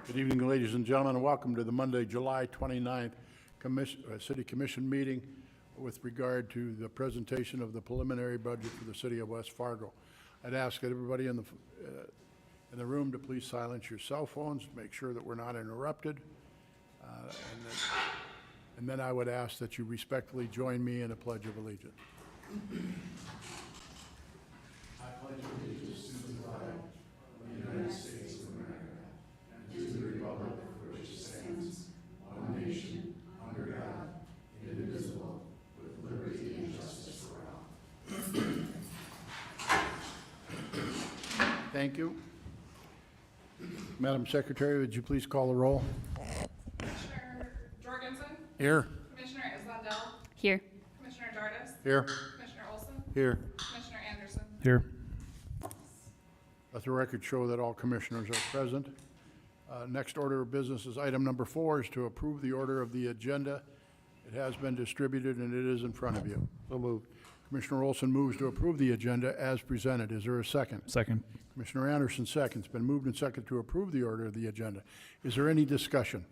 Good evening, ladies and gentlemen, and welcome to the Monday, July 29th City Commission meeting with regard to the presentation of the preliminary budget for the city of West Fargo. I'd ask that everybody in the room to please silence your cell phones, make sure that we're not interrupted. And then I would ask that you respectfully join me in a Pledge of Allegiance. I pledge allegiance to the flag of the United States of America and to the republic for which it stands, one nation, under God, indivisible, with liberty and justice for all. Thank you. Madam Secretary, would you please call the roll? Commissioner Jorgensen? Here. Commissioner Islandel? Here. Commissioner Dardis? Here. Commissioner Olson? Here. Commissioner Anderson? Here. Let the record show that all commissioners are present. Next order of business is item number 4, is to approve the order of the agenda. It has been distributed and it is in front of you. So moved. Commissioner Olson moves to approve the agenda as presented. Is there a second? Second. Commissioner Anderson seconds. Been moved and seconded to approve the order of the agenda. Is there any discussion?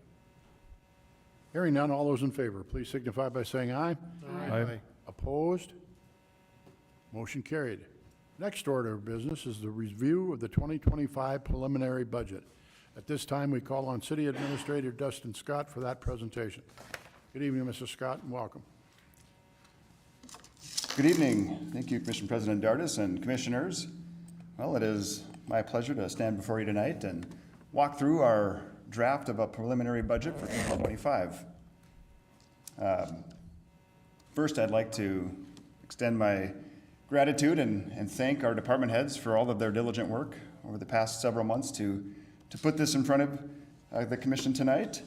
Hearing none, all those in favor, please signify by saying aye. Aye. Opposed? Motion carried. Next order of business is the review of the 2025 preliminary budget. At this time, we call on City Administrator Dustin Scott for that presentation. Good evening, Mr. Scott, and welcome. Good evening. Thank you, Commission President Dardis and Commissioners. Well, it is my pleasure to stand before you tonight and walk through our draft of a preliminary budget for 2025. First, I'd like to extend my gratitude and thank our department heads for all of their diligent work over the past several months to put this in front of the Commission tonight,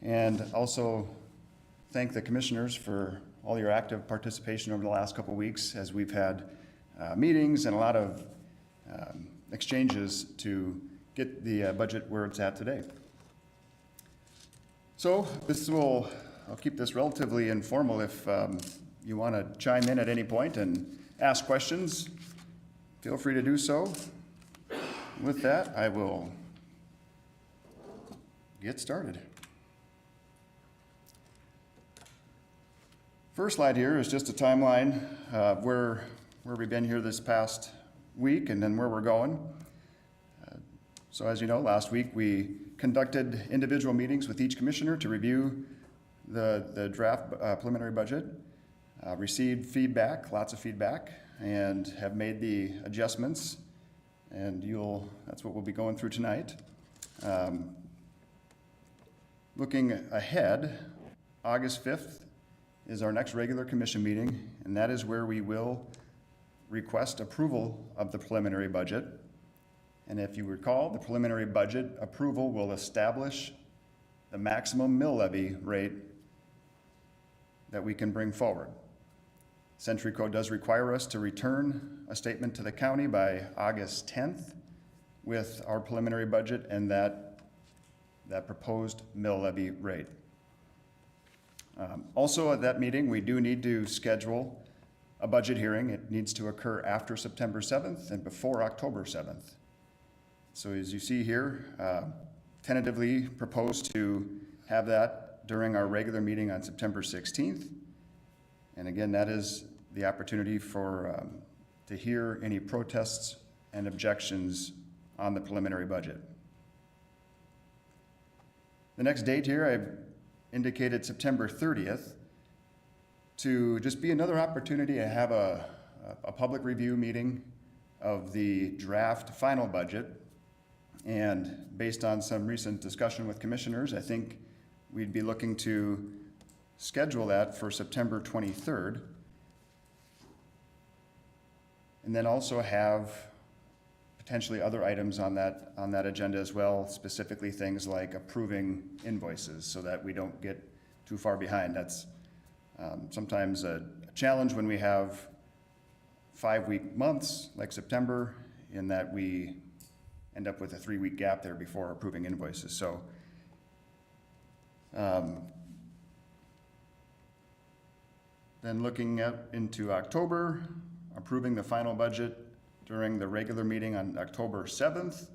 and also thank the Commissioners for all your active participation over the last couple of weeks as we've had meetings and a lot of exchanges to get the budget where it's at today. So I'll keep this relatively informal. If you want to chime in at any point and ask questions, feel free to do so. With that, I will get started. First slide here is just a timeline of where we've been here this past week and then where we're going. So as you know, last week we conducted individual meetings with each commissioner to review the draft preliminary budget, received feedback, lots of feedback, and have made the adjustments, and that's what we'll be going through tonight. Looking ahead, August 5th is our next regular commission meeting, and that is where we will request approval of the preliminary budget. And if you recall, the preliminary budget approval will establish the maximum mill levy rate that we can bring forward. Century Code does require us to return a statement to the county by August 10th with our preliminary budget and that proposed mill levy rate. Also at that meeting, we do need to schedule a budget hearing. It needs to occur after September 7th and before October 7th. So as you see here, tentatively proposed to have that during our regular meeting on September 16th. And again, that is the opportunity for to hear any protests and objections on the preliminary budget. The next date here, I've indicated September 30th to just be another opportunity to have a public review meeting of the draft final budget. And based on some recent discussion with commissioners, I think we'd be looking to schedule that for September 23rd. And then also have potentially other items on that agenda as well, specifically things like approving invoices so that we don't get too far behind. That's sometimes a challenge when we have 5-week months like September, in that we end up with a 3-week gap there before approving invoices. So then looking into October, approving the final budget during the regular meeting on October 7th,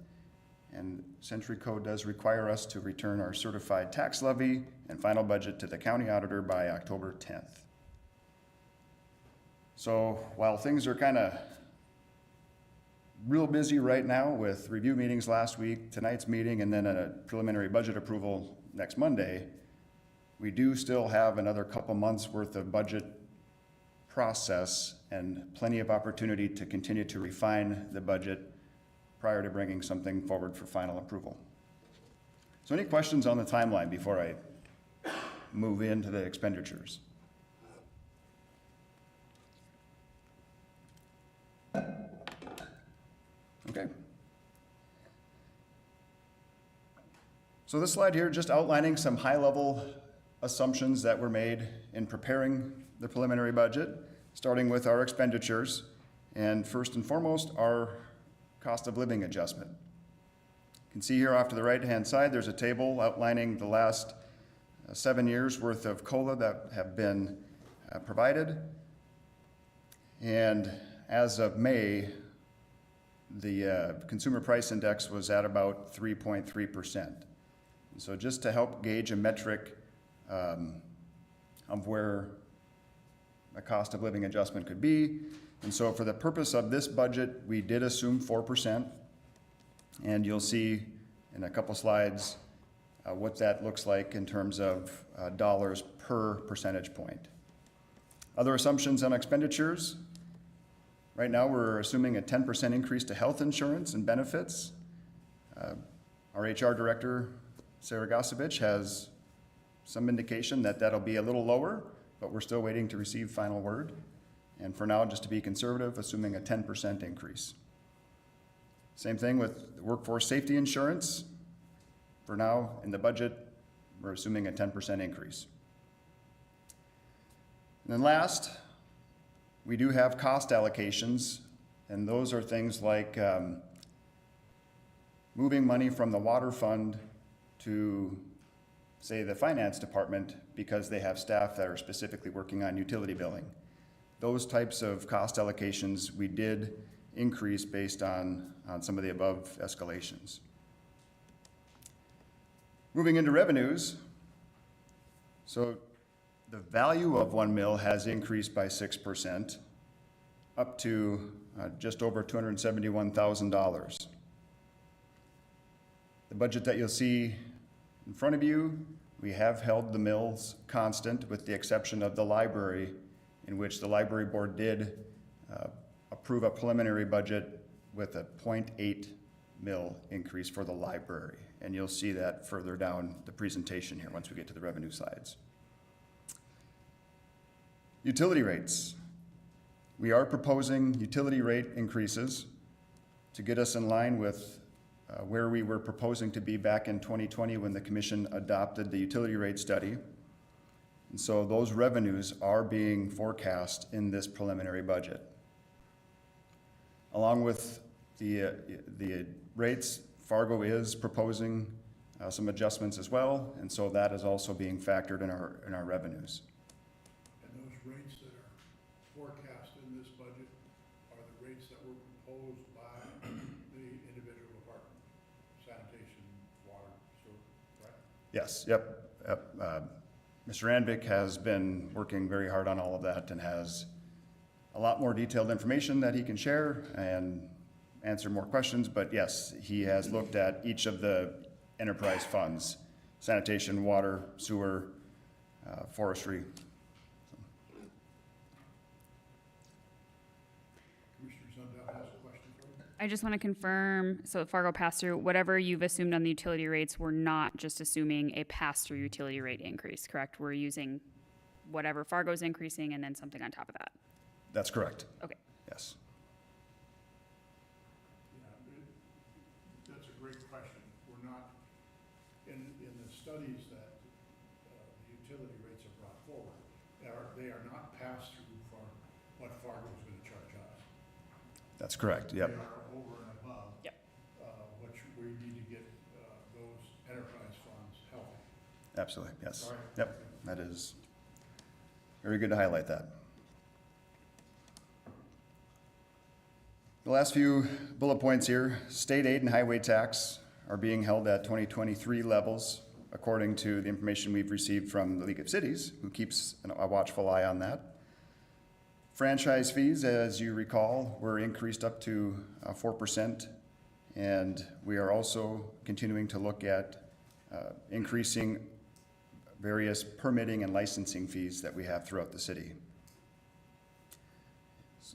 And Century Code does require us to return our certified tax levy and final budget to the county auditor by October 10th. So while things are kind of real busy right now with review meetings last week, tonight's meeting, and then a preliminary budget approval next Monday, we do still have another couple months worth of budget process and plenty of opportunity to continue to refine the budget prior to bringing something forward for final approval. So any questions on the timeline before I move into the expenditures? Okay. So this slide here, just outlining some high-level assumptions that were made in preparing the preliminary budget, starting with our expenditures, and first and foremost, our cost of living adjustment. You can see here off to the right-hand side, there's a table outlining the last 7 years worth of COLA that have been provided. And as of May, the consumer price index was at about 3.3%. So just to help gauge a metric of where a cost of living adjustment could be. And so for the purpose of this budget, we did assume 4%. And you'll see in a couple slides what that looks like in terms of dollars per percentage point. Other assumptions on expenditures. Right now, we're assuming a 10% increase to health insurance and benefits. Our HR director, Sarah Gosevich, has some indication that that'll be a little lower, but we're still waiting to receive final word. And for now, just to be conservative, assuming a 10% increase. Same thing with workforce safety insurance. For now, in the budget, we're assuming a 10% increase. And then last, we do have cost allocations, and those are things like moving money from the water fund to, say, the finance department because they have staff that are specifically working on utility billing. Those types of cost allocations we did increase based on some of the above escalations. Moving into revenues, so the value of 1 mil has increased by 6%, up to just over $271,000. The budget that you'll see in front of you, we have held the mills constant with the exception of the library, in which the library board did approve a preliminary budget with a 0.8 mil increase for the library. And you'll see that further down the presentation here once we get to the revenue slides. Utility rates. We are proposing utility rate increases to get us in line with where we were proposing to be back in 2020 when the commission adopted the utility rate study. And so those revenues are being forecast in this preliminary budget. Along with the rates, Fargo is proposing some adjustments as well, and so that is also being factored in our revenues. And those rates that are forecast in this budget are the rates that were proposed by the individual department, sanitation, water, sewer, right? Yes, yep. Mr. Anvik has been working very hard on all of that and has a lot more detailed information that he can share and answer more questions, but yes, he has looked at each of the enterprise funds, sanitation, water, sewer, forestry. Commissioner Sundell has a question for you. I just want to confirm, so Fargo pass-through, whatever you've assumed on the utility rates, we're not just assuming a pass-through utility rate increase, correct? We're using whatever Fargo's increasing and then something on top of that. That's correct. Okay. Yes. That's a great question. We're not, in the studies that the utility rates are brought forward, they are not passed through for what Fargo's going to charge us. That's correct, yep. They are over and above. Yep. Which we need to get those enterprise funds healthy. Absolutely, yes. All right. Yep, that is very good to highlight that. The last few bullet points here, state aid and highway tax are being held at 2023 levels, according to the information we've received from the League of Cities, who keeps a watchful eye on that. Franchise fees, as you recall, were increased up to 4%, and we are also continuing to look at increasing various permitting and licensing fees that we have throughout the city.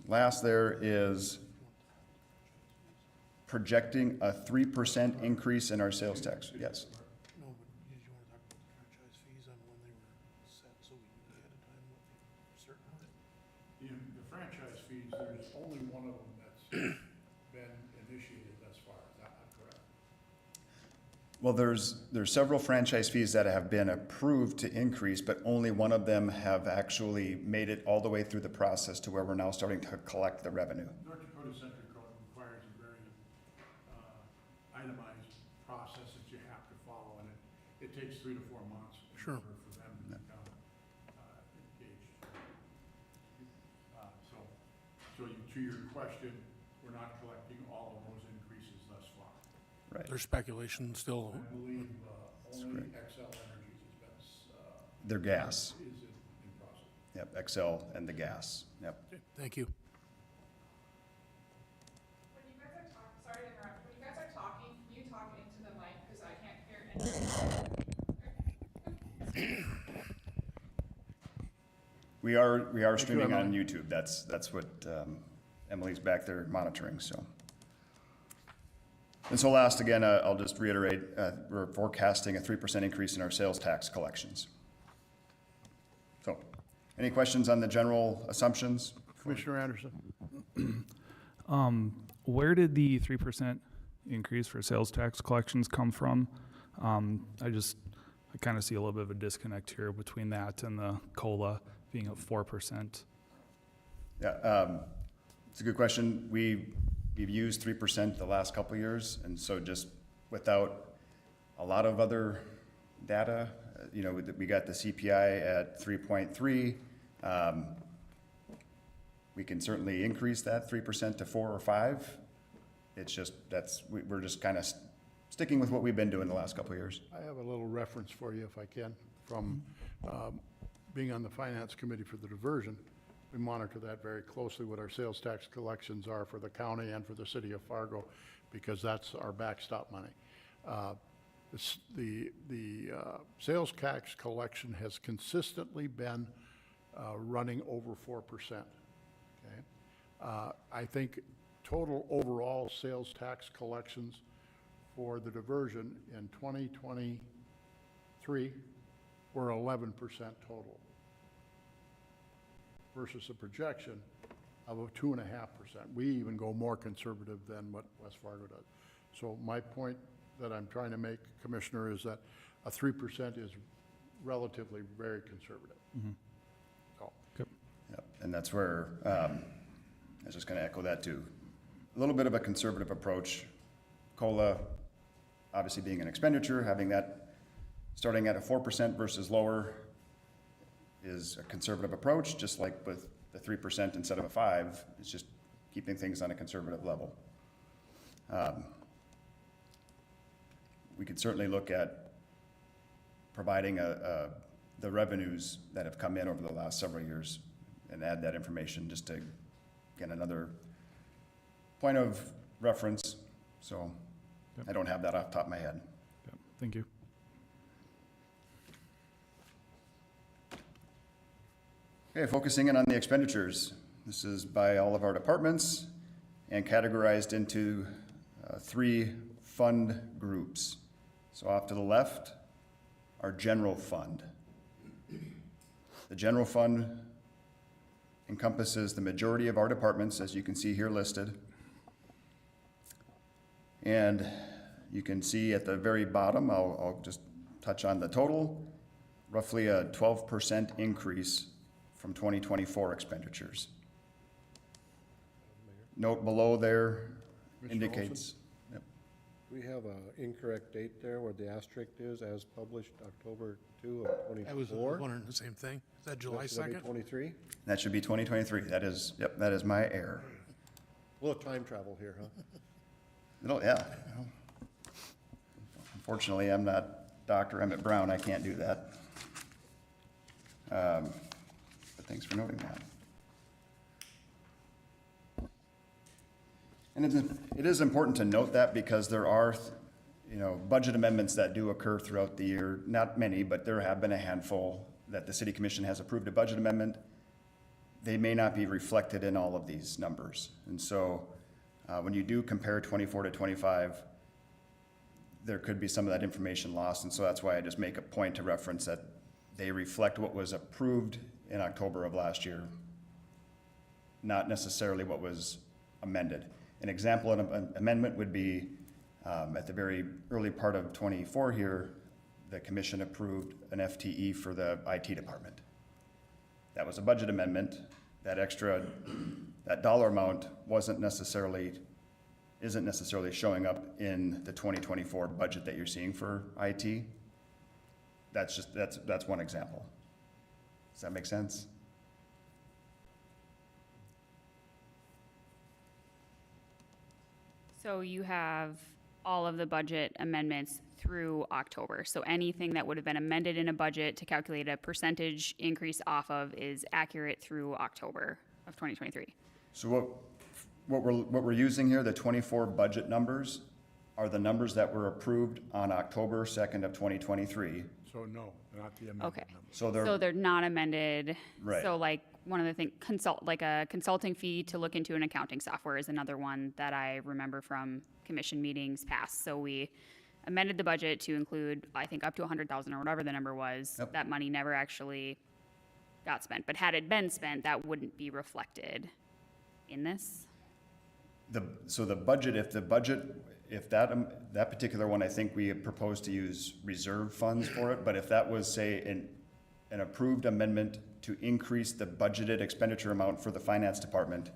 Last, there is projecting a 3% increase in our sales tax. Yes. No, but did you want to talk about the franchise fees on when they were set, so we knew ahead of time what they were certain of? The franchise fees, there's only one of them that's been initiated thus far. Is that not correct? Well, there's several franchise fees that have been approved to increase, but only one of them have actually made it all the way through the process to where we're now starting to collect the revenue. North Dakota Century Code requires a very itemized process that you have to follow, and it takes 3 to 4 months in Sure. order for them to become engaged. To your question, we're not collecting all of those increases thus far. Right. There's speculation still. I believe only correct. XL Energies has been, Their gas. is in process. Yep, XL and the gas. Yep. Okay, thank you. When you guys are talking, sorry to interrupt, when you guys are talking, can you talk into the mic, because I can't hear anything? We are you, streaming on Emily. YouTube. That's what Emily's back there monitoring, so. And so last, again, I'll just reiterate, we're forecasting a 3% increase in our sales tax collections. So, any questions on the general assumptions? Commissioner Anderson? Where did the 3% increase for sales tax collections come from? I kind of see a little bit of a disconnect here between that and the COLA being at 4%. Yeah, it's a good question. We've used 3% the last couple of years, and so just without a lot of other data, we got the CPI at 3.3. We can certainly increase that 3% to 4 or 5. It's just, we're just kind of sticking with what we've been doing the last couple of years. I have a little reference for you, if I can, from being on the Finance Committee for the diversion. We monitor that very closely, what our sales tax collections are for the county and for the city of Fargo, because that's our backstop money. The sales tax collection has consistently been running over 4%. Okay? I think total overall sales tax collections for the diversion in 2023 were 11% total versus a projection of a 2.5%. We even go more conservative than what West Fargo does. So my point that I'm trying to make, Commissioner, is that a 3% is relatively very conservative. So, Yep, and that's where, I was just gonna echo that too. A little bit of a conservative approach. COLA, obviously being an expenditure, having that starting at a 4% versus lower is a conservative approach, just like with the 3% instead of a 5, it's just keeping things on a conservative level. We could certainly look at providing the revenues that have come in over the last several years and add that information just to get another point of reference. So Yep. I don't have that off the top of my head. Yep, thank you. Okay, focusing in on the expenditures. This is by all of our departments and categorized into 3 fund groups. So off to the left, our general fund. The general fund encompasses the majority of our departments, as you can see here listed. And you can see at the very bottom, I'll just touch on the total, roughly a 12% increase from 2024 expenditures. Note below there Mr. indicates, yep, We have an incorrect date there where the asterisk is, as published October 2 of I was 24. wondering the same thing. Is that July Should that be 2nd? 23? that should be 2023. That is, yep, that is my error. A little time travel here, huh? Yeah. Unfortunately, I'm not Dr. Emmett Brown, I can't do that. But thanks for noting that. And it is important to note that because there are, budget amendments that do occur throughout the year. Not many, but there have been a handful that the city commission has approved a budget amendment. They may not be reflected in all of these numbers. And so when you do compare 24 to 25, there could be some of that information lost. And so that's why I just make a point to reference that they reflect what was approved in October of last year, not necessarily what was amended. An example of an amendment would be at the very early part of 24 here, the commission approved an FTE for the IT department. That was a budget amendment. That dollar amount isn't necessarily showing up in the 2024 budget that you're seeing for IT. That's one example. Does that make sense? So you have all of the budget amendments through October. So anything that would have been amended in a budget to calculate a percentage increase off of is accurate through October of 2023. So what we're using here, the 24 budget numbers, are the numbers that were approved on October 2nd of 2023. So no, not the amendment Okay. number. So they're not amended. Right. So like one of the things, like a consulting fee to look into an accounting software is another one that I remember from commission meetings past. So we amended the budget to include, I think, up to 100,000 or whatever the number was. Yep. That money never actually got spent. But had it been spent, that wouldn't be reflected in this. So the budget, if that particular one, I think we had proposed to use reserve funds for it, but if that was, say, an approved amendment to increase the budgeted expenditure amount for the finance department,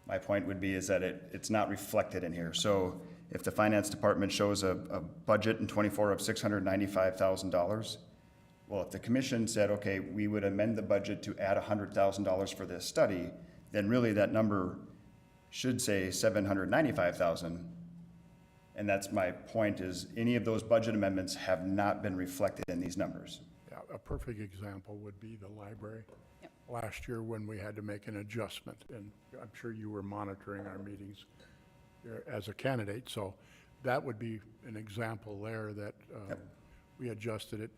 my point would be is that it's not reflected in here. So if the finance department shows a budget in 24 of $695,000, well, if the commission said, okay, we would amend the budget to add $100,000 for this study, then really that number should say $795,000. And that's my point, is any of those budget amendments have not been reflected in these numbers. Yeah, a perfect example would be the library. Yep. Last year when we had to make an adjustment, and I'm sure you were monitoring our meetings as a candidate, so that would be an example there that we adjusted it,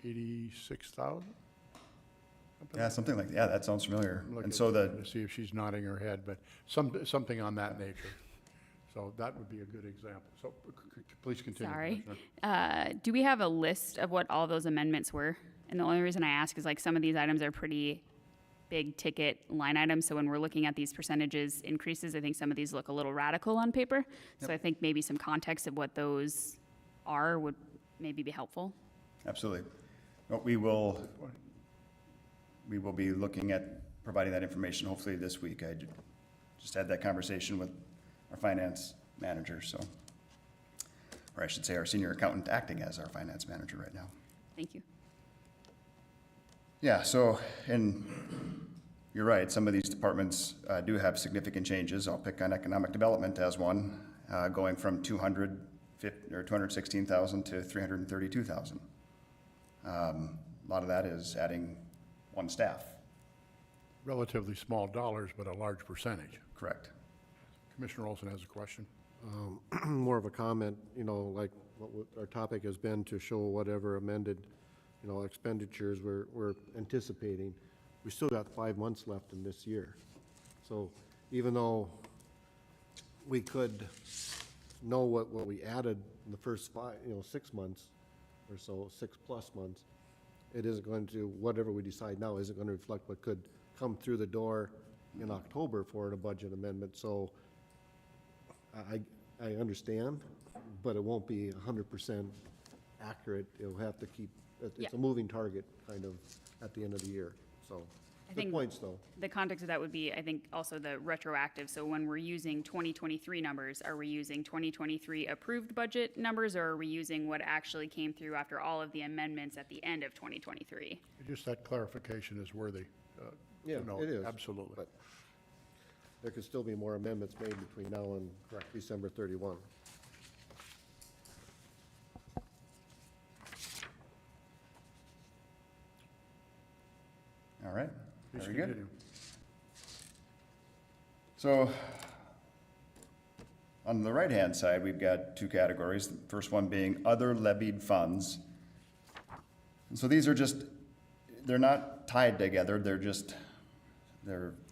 86,000? Yeah, something like, yeah, that sounds familiar. I'm looking And so to see if she's nodding her head, but something on that nature. So that would be a good example. So please continue. Sorry. Commissioner. Do we have a list of what all those amendments were? And the only reason I ask is like some of these items are pretty big ticket line items. So when we're looking at these percentages increases, I think some of these look a little radical on paper. So I think maybe some context of what those are would maybe be helpful. Absolutely. But we will be looking at providing that information hopefully this week. I just had that conversation with our finance manager, so, or I should say our senior accountant acting as our finance manager right now. Thank you. Yeah, so, and you're right, some of these departments do have significant changes. I'll pick on economic development as one, going from 216,000 to 332,000. A lot of that is adding one staff. Relatively small dollars, but a large percentage. Correct. Commissioner Olson has a question. More of a comment, like what our topic has been to show whatever amended, expenditures we're anticipating. We still got 5 months left in this year. So even though we could know what we added in the first 6 months or so, 6+ months, it isn't going to, whatever we decide now isn't going to reflect what could come through the door in October for a budget amendment. So I understand, but it won't be 100% accurate. It'll have to keep, it's a moving target kind of at the end of the year. So, I good think points though. the context of that would be, I think, also the retroactive. So when we're using 2023 numbers, are we using 2023 approved budget numbers, or are we using what actually came through after all of the amendments at the end of 2023? Just that clarification is worthy. Yeah, it is. Absolutely. But there could still be more amendments made between now and December 31. All right, Please very good. continue. So on the right-hand side, we've got two categories. The first one being other levied funds. And so these are just, they're not tied together, they're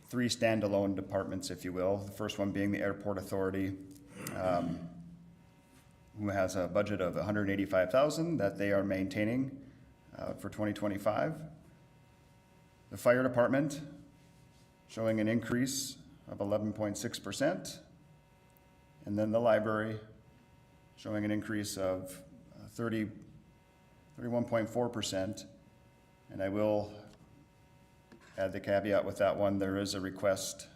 three standalone departments, if you will. The first one being the Airport Authority, who has a budget of $185,000 that they are maintaining for 2025. The Fire Department showing an increase of 11.6%. And then the library showing an increase of 31.4%. And I will add the caveat with that one, there is a request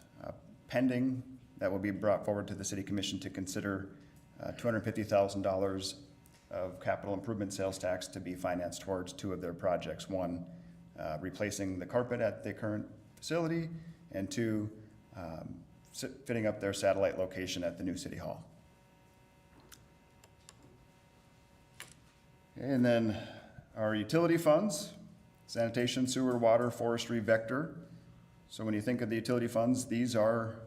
pending that will be brought forward to the City Commission to consider $250,000 of capital improvement sales tax to be financed towards two of their projects. One, replacing the carpet at the current facility, and two, fitting up their satellite location at the new City Hall. Okay, and then our utility funds, sanitation, sewer, water, forestry, vector. So when you think of the utility funds, these are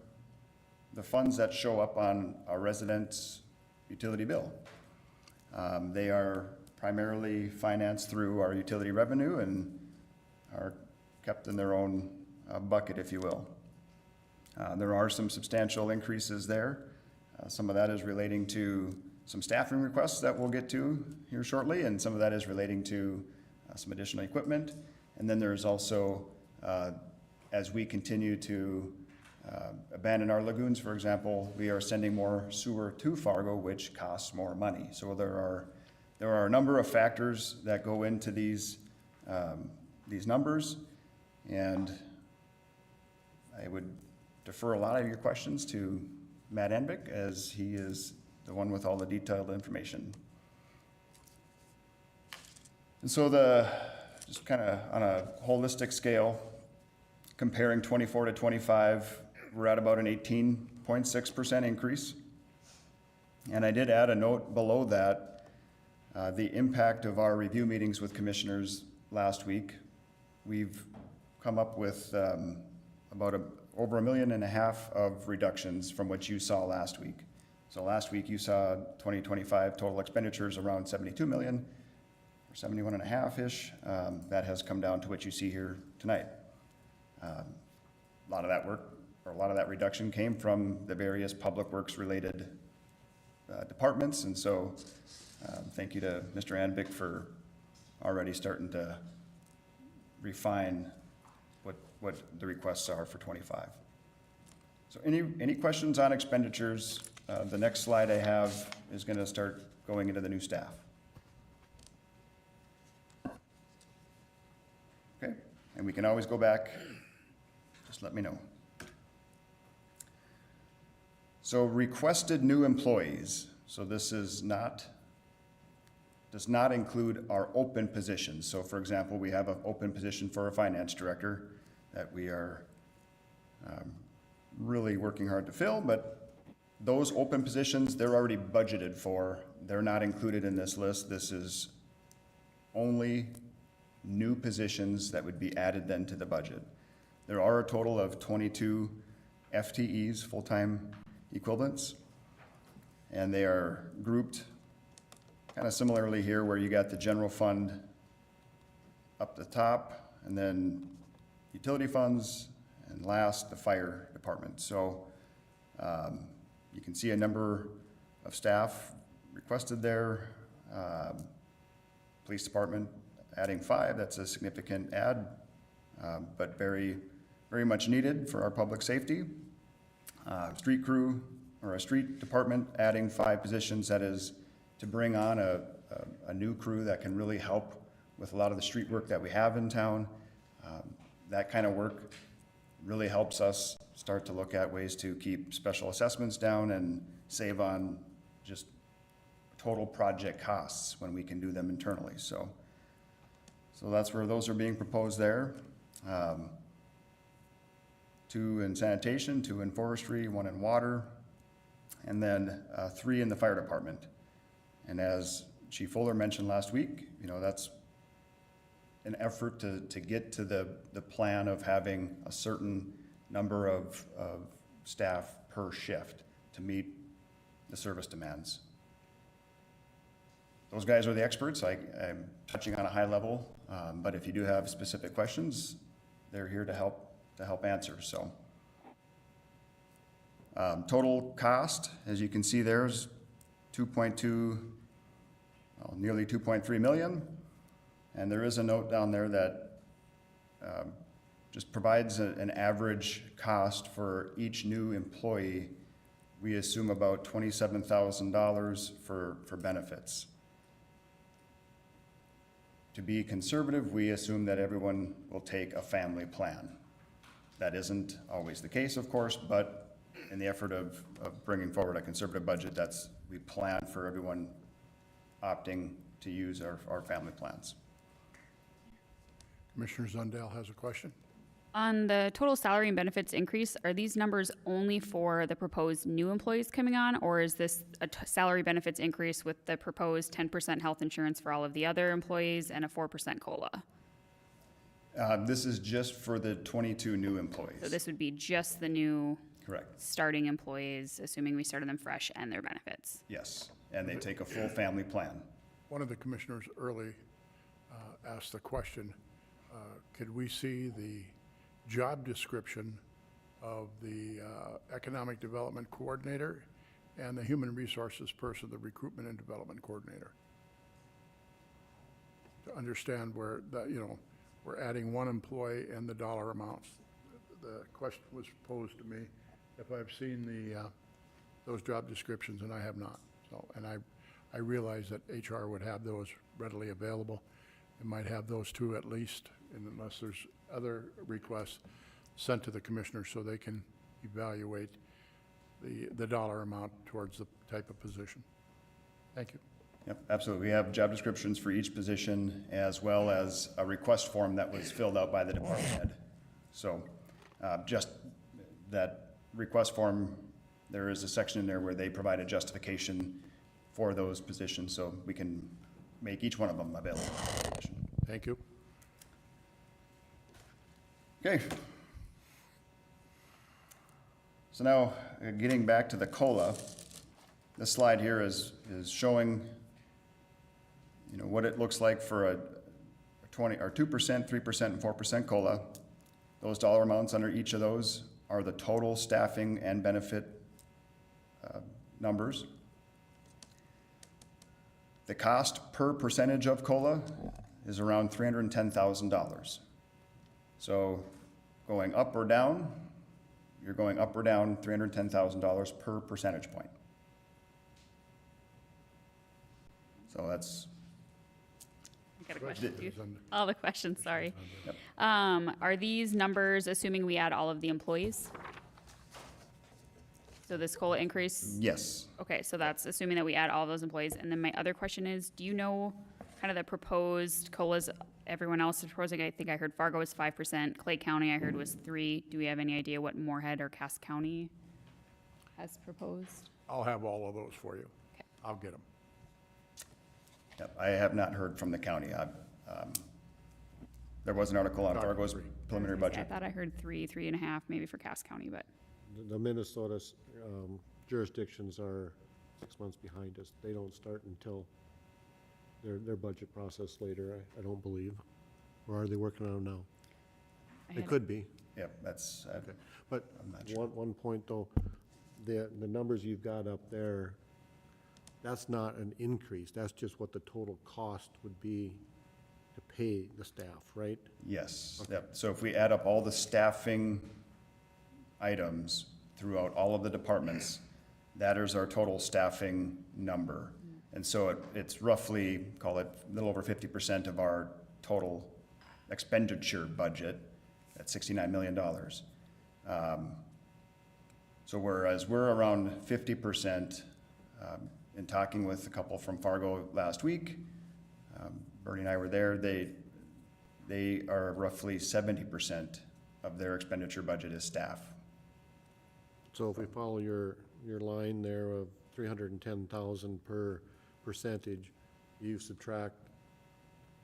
the funds that show up on a resident's utility bill. They are primarily financed through our utility revenue and are kept in their own bucket, if you will. There are some substantial increases there. Some of that is relating to some staffing requests that we'll get to here shortly, and some of that is relating to some additional equipment. And then there's also, as we continue to abandon our lagoons, for example, we are sending more sewer to Fargo, which costs more money. So there are a number of factors that go into these numbers, and I would defer a lot of your questions to Matt Enbick, as he is the one with all the detailed information. And so just kind of on a holistic scale, comparing 24 to 25, we're at about an 18.6% increase. And I did add a note below that, the impact of our review meetings with commissioners last week. We've come up with over $1.5 million of reductions from what you saw last week. So last week you saw 2025 total expenditures around 72 million, or 71.5-ish. That has come down to what you see here tonight. A lot of that work, or a lot of that reduction, came from the various public works related departments. And so thank you to Mr. Anbick for already starting to refine what the requests are for 25. So any questions on expenditures? The next slide I have is going to start going into the new staff. Okay, and we can always go back, just let me know. So requested new employees. So this does not include our open positions. So for example, we have an open position for a finance director that we are really working hard to fill, but those open positions, they're already budgeted for. They're not included in this list. This is only new positions that would be added then to the budget. There are a total of 22 FTEs, full-time equivalents, and they are grouped kind of similarly here, where you got the general fund up the top, and then utility funds, and last, the fire department. So you can see a number of staff requested there. Police department adding 5, that's a significant add, but very, very much needed for our public safety. Street crew, or a street department, adding 5 positions. That is to bring on a new crew that can really help with a lot of the street work that we have in town. That kind of work really helps us start to look at ways to keep special assessments down and save on just total project costs when we can do them internally. So that's where those are being proposed there. 2 in sanitation, 2 in forestry, 1 in water, and then 3 in the fire department. And as Chief Fuller mentioned last week, that's an effort to get to the plan of having a certain number of staff per shift to meet the service demands. Those guys are the experts. I'm touching on a high level, but if you do have specific questions, they're here to help answer, so. Total cost, as you can see there, is 2.2, nearly 2.3 million. And there is a note down there that just provides an average cost for each new employee. We assume about $27,000 for benefits. To be conservative, we assume that everyone will take a family plan. That isn't always the case, of course, but in the effort of bringing forward a conservative budget, we plan for everyone opting to use our family plans. Commissioner Zundell has a question. On the total salary and benefits increase, are these numbers only for the proposed new employees coming on, or is this a salary benefits increase with the proposed 10% health insurance for all of the other employees and a 4% COLA? This is just for the 22 new employees. So this would be just the new Correct. starting employees, assuming we started them fresh, and their benefits. Yes, and they take a full family plan. One of the commissioners early asked the question, could we see the job description of the Economic Development Coordinator and the Human Resources person, the Recruitment and Development Coordinator? To understand where that, we're adding one employee and the dollar amounts. The question was posed to me if I've seen those job descriptions, and I have not. So, and I realize that HR would have those readily available. It might have those two at least, and unless there's other requests sent to the commissioners so they can evaluate the dollar amount towards the type of position. Thank you. Yep, absolutely. We have job descriptions for each position as well as a request form that was filled out by the department head. So just that request form, there is a section in there where they provide a justification for those positions so we can make each one of them available. Thank you. Okay. So now, getting back to the COLA, this slide here is showing, what it looks like for a 2%, 3%, and 4% COLA. Those dollar amounts under each of those are the total staffing and benefit numbers. The cost per percentage of COLA is around $310,000. So going up or down, you're going up or down $310,000 per percentage point. So that's, I got a question too. Zundell. All the questions, sorry. Yep. Are these numbers assuming we add all of the employees? So this COLA increase? yes. Okay, so that's assuming that we add all those employees. And then my other question is, do you know kind of the proposed COLAs everyone else is proposing? I think I heard Fargo was 5%, Clay County I heard was 3%. Do we have any idea what Moorhead or Cass County has proposed? I'll have all of those for you. Okay. I'll get them. Yep. I have not heard from the county. There was an article on Talking Fargo's three. preliminary I budget. thought I heard 3.5, maybe for Cass County, but The Minnesota jurisdictions are 6 months behind us. They don't start until their budget process later, I don't believe. Or are they working on them now? I They had- could be. Yep, that's, But I'm not sure. one point though, the numbers you've got up there, that's not an increase. That's just what the total cost would be to pay the staff, right? Yes, yep. So if we add up all the staffing items throughout all of the departments, that is our total staffing number. And so it's roughly, call it a little over 50% of our total expenditure budget at $69 million. So whereas we're around 50%, in talking with a couple from Fargo last week, Bernie and I were there, they are roughly 70% of their expenditure budget is staff. So if we follow your line there of 310,000 per percentage, you subtract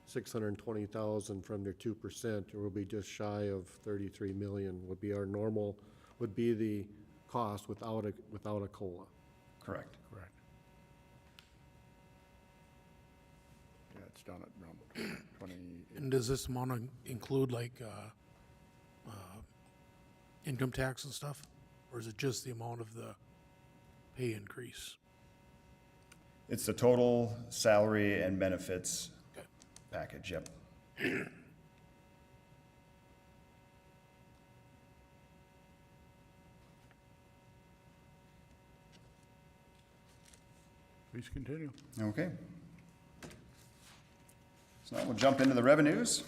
620,000 from their 2%, or we'll be just shy of 33 million would be our normal, would be the cost without a COLA. Correct. Correct. Yeah, it's down at around 20, And does this amount include like, income tax and stuff? Or is it just the amount of the pay increase? It's the total salary and benefits Okay. package, yep. please continue. Okay. So now we'll jump into the revenues.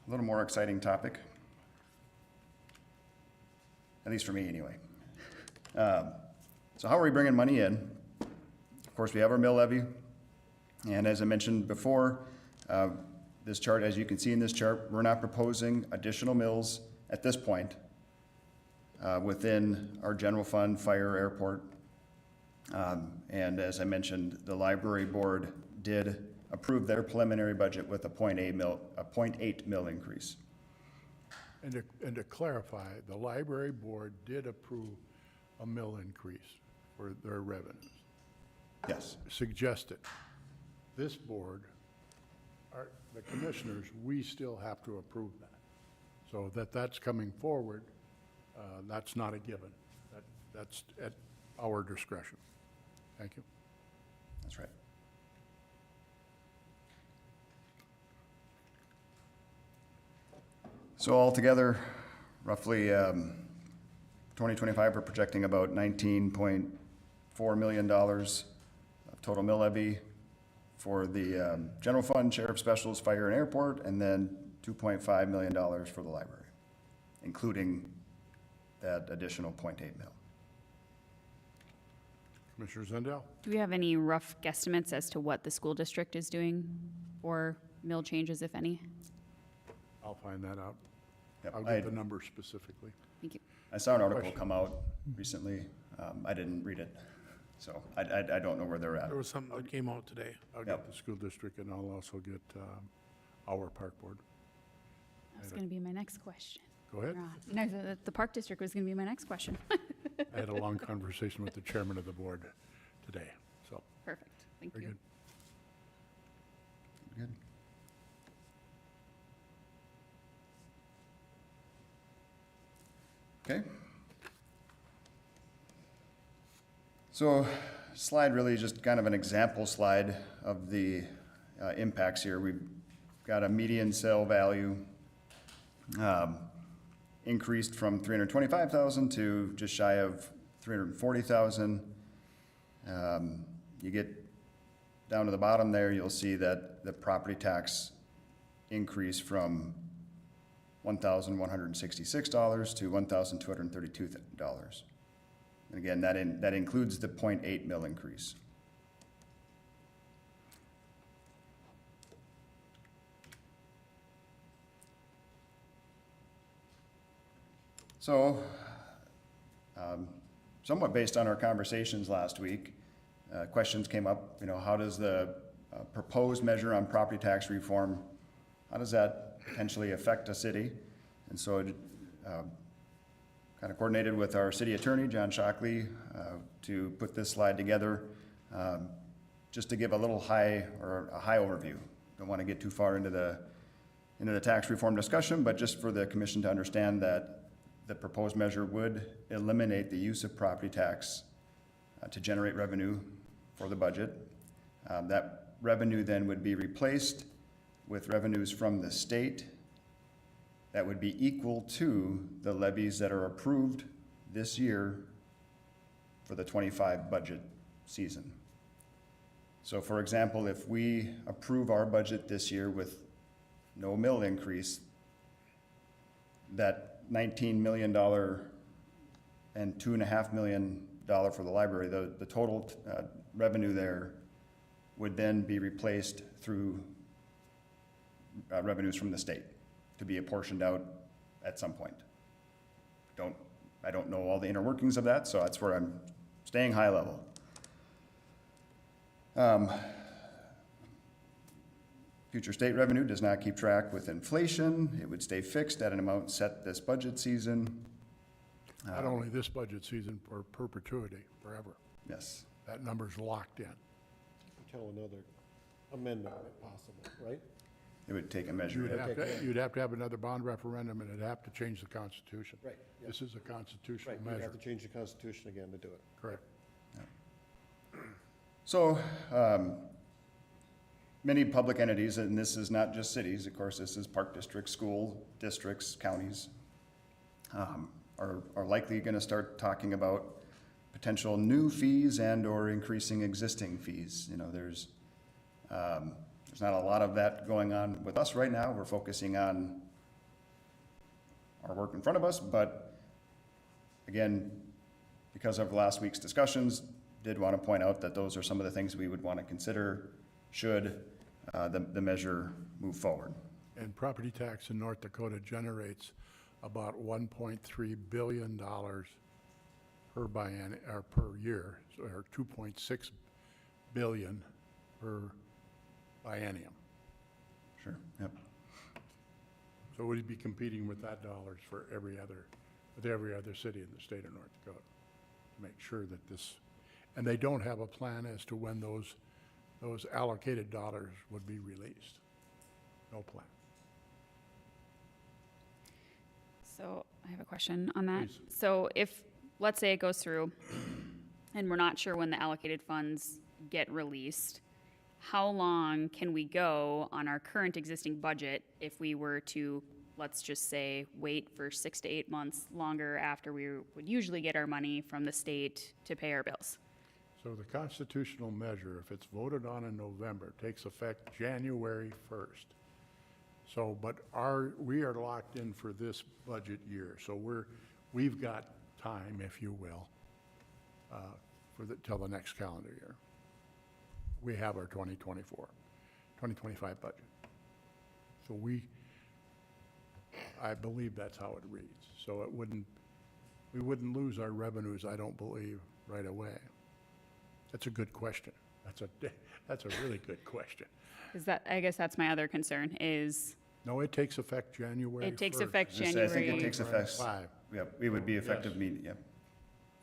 A little more exciting topic. At least for me, anyway. So how are we bringing money in? Of course, we have our mill levy. And as I mentioned before, this chart, as you can see in this chart, we're not proposing additional mills at this point within our general fund, fire, airport. And as I mentioned, the library board did approve their preliminary budget with a 0.8 mil increase. And to clarify, the library board did approve a mill increase for their revenues. Yes, Suggested. This board, the commissioners, we still have to approve that. So that's coming forward, that's not a given. That's at our discretion. Thank you. that's right. So altogether, roughly 2025, we're projecting about $19.4 million of total mill levy for the general fund, sheriff specials, fire and airport, and then $2.5 million for the library, including that additional 0.8 mil. Commissioner Zendel? Do we have any rough guesstimates as to what the school district is doing for mill changes, if any? I'll find that out. Yep, I'll I- get the number specifically. Thank you. I saw an article Question. come out recently. I didn't read it, so I don't know where they're at. There was something that came out today. I'll Yep. get the school district and I'll also get our park board. That's going to be my next question. Go ahead. Ron. No, the park district was going to be my next question. I had a long conversation with the chairman of the board today, so, Perfect. Thank very you. good. Good. Okay. So slide really is just kind of an example slide of the impacts here. We've got a median sale value increased from 325,000 to just shy of 340,000. You get down to the bottom there, you'll see that the property tax increased from $1,166 to $1,232. And again, that includes the 0.8 mil increase. So, somewhat based on our conversations last week, questions came up, how does the proposed measure on property tax reform, how does that potentially affect a city? And so kind of coordinated with our city attorney, John Shockley, to put this slide together, just to give a little high overview. Don't want to get too far into the tax reform discussion, but just for the commission to understand that the proposed measure would eliminate the use of property tax to generate revenue for the budget. That revenue then would be replaced with revenues from the state that would be equal to the levies that are approved this year for the 25 budget season. So for example, if we approve our budget this year with no mill increase, that $19 million and $2.5 million for the library, the total revenue there would then be replaced through revenues from the state to be apportioned out at some point. I don't know all the inner workings of that, so that's where I'm staying high level. Future state revenue does not keep track with inflation. It would stay fixed at an amount set this budget season. Not only this budget season, for perpetuity, forever. Yes. That number's locked in. Until another amendment if possible, right? It would take a You'd measure. have to have another bond referendum, and it'd have to change the Constitution. Right, yeah. This is a constitutional Right, you'd measure. have to change the Constitution again to do it. Correct. So, many public entities, and this is not just cities, of course, this is park districts, school districts, counties, are likely going to start talking about potential new fees and/or increasing existing fees. You know, there's not a lot of that going on with us right now. We're focusing on our work in front of us, but again, because of last week's discussions, did want to point out that those are some of the things we would want to consider should the measure move forward. And property tax in North Dakota generates about $1.3 billion per year, or 2.6 billion per biennium. Sure, yep. So we'd be competing with that dollars with every other city in the state of North Dakota to make sure that this, and they don't have a plan as to when those allocated dollars would be released. No plan. So I have a question on that. Please. So if, let's say it goes through and we're not sure when the allocated funds get released, how long can we go on our current existing budget if we were to, let's just say, wait for 6 to 8 months longer after we would usually get our money from the state to pay our bills? So the constitutional measure, if it's voted on in November, takes effect January 1st. So, but we are locked in for this budget year, so we've got time, if you will, till the next calendar year. We have our 2025 budget. So I believe that's how it reads. So we wouldn't lose our revenues, I don't believe, right away. That's a good question. That's a really good question. Is that, I guess that's my other concern is, No, it takes effect January 1st. it takes effect Just say, I think it January. takes effect, 25. yep, it would be effective Yes. immediately, yep.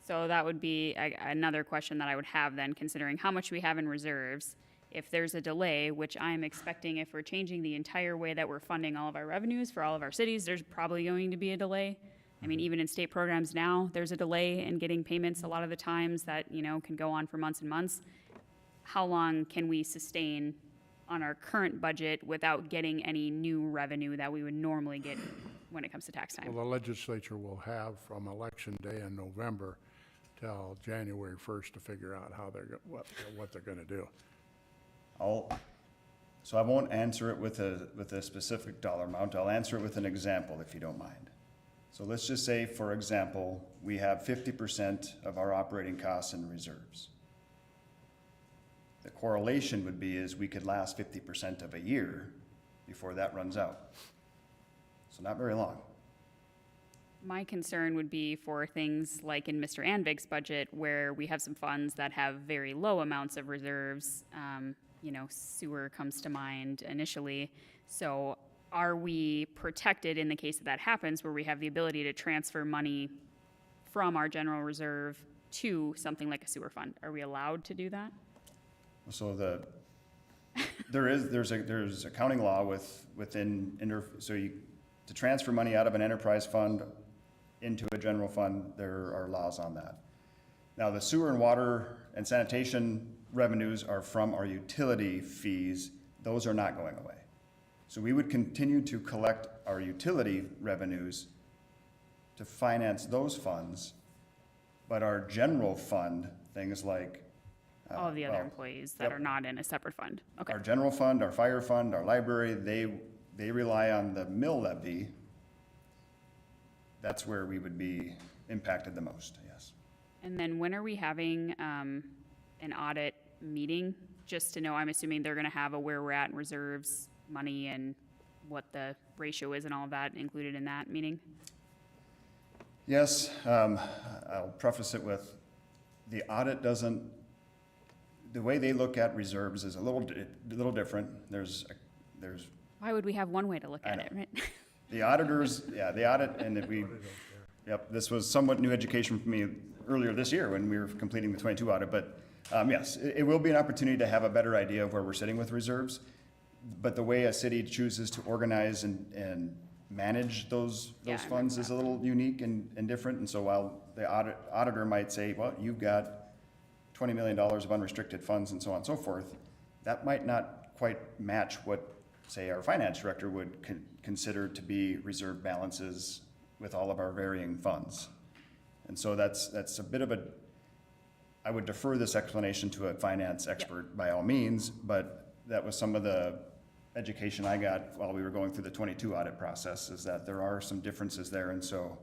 So that would be another question that I would have then, considering how much we have in reserves. If there's a delay, which I'm expecting if we're changing the entire way that we're funding all of our revenues for all of our cities, there's probably going to be a delay. I mean, even in state programs now, there's a delay in getting payments a lot of the times that, can go on for months and months. How long can we sustain on our current budget without getting any new revenue that we would normally get when it comes to tax time? Well, the legislature will have from election day in November till January 1st to figure out what they're going to do. So I won't answer it with a specific dollar amount. I'll answer it with an example, if you don't mind. So let's just say, for example, we have 50% of our operating costs in reserves. The correlation would be is we could last 50% of a year before that runs out. So not very long. My concern would be for things like in Mr. Anvig's budget, where we have some funds that have very low amounts of reserves. Sewer comes to mind initially. So are we protected in the case that happens, where we have the ability to transfer money from our general reserve to something like a sewer fund? Are we allowed to do that? So there's accounting law to transfer money out of an enterprise fund into a general fund, there are laws on that. Now, the sewer and water and sanitation revenues are from our utility fees. Those are not going away. So we would continue to collect our utility revenues to finance those funds, but our general fund, things like All of the other well, employees that yep. are not in a separate fund? Okay. Our general fund, our fire fund, our library, they rely on the mill levy. That's where we would be impacted the most, yes. And then when are we having an audit meeting? Just to know, I'm assuming they're going to have a where we're at in reserves, money, and what the ratio is and all of that included in that meeting? Yes, I'll preface it with, the audit doesn't, the way they look at reserves is a little different. There's there's Why would we have one way to look at I it, know. right? the auditors, yeah, the audit, and that we, yep, this was somewhat new education for me earlier this year when we were completing the 22 audit, but yes, it will be an opportunity to have a better idea of where we're sitting with reserves. But the way a city chooses to organize and manage those Yeah, I remember funds is a little unique and different. And so while the auditor might say, well, you've got $20 million of unrestricted funds and so on and so forth, that might not quite match what, say, our finance director would consider to be reserve balances with all of our varying funds. And so that's a bit of I would defer this explanation to a finance expert by all means, but that was some of the education I got while we were going through the 22 audit process, is that there are some differences there. And so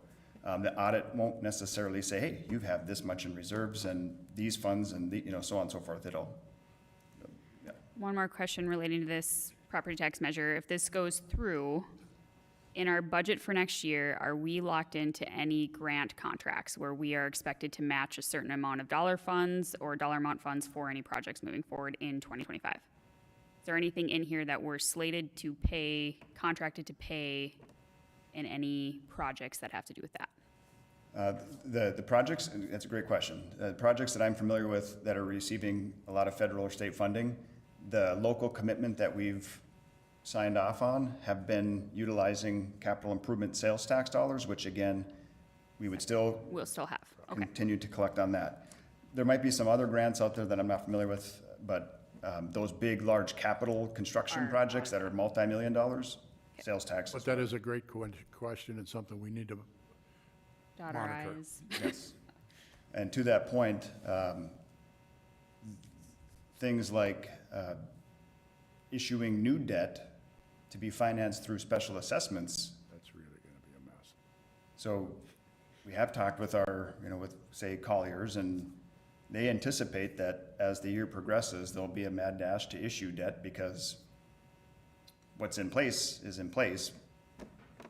the audit won't necessarily say, hey, you have this much in reserves and these funds and so on and so forth. One more question relating to this property tax measure. If this goes through, in our budget for next year, are we locked into any grant contracts where we are expected to match a certain amount of dollar funds or dollar amount funds for any projects moving forward in 2025? Is there anything in here that we're slated to pay, contracted to pay in any projects that have to do with that? The projects, that's a great question. Projects that I'm familiar with that are receiving a lot of federal or state funding, the local commitment that we've signed off on have been utilizing capital improvement sales tax dollars, which again, we would still We'll still have, okay. continue to collect on that. There might be some other grants out there that I'm not familiar with, but those big, large capital construction projects that are multi-million dollars, sales taxes. But that is a great question and something we need to Dot our monitor. i's. Yes. And to that point, things like issuing new debt to be financed through special assessments. That's really going to be a mess. So we have talked with our, with, say, Colliers, and they anticipate that as the year progresses, there'll be a mad dash to issue debt because what's in place is in place.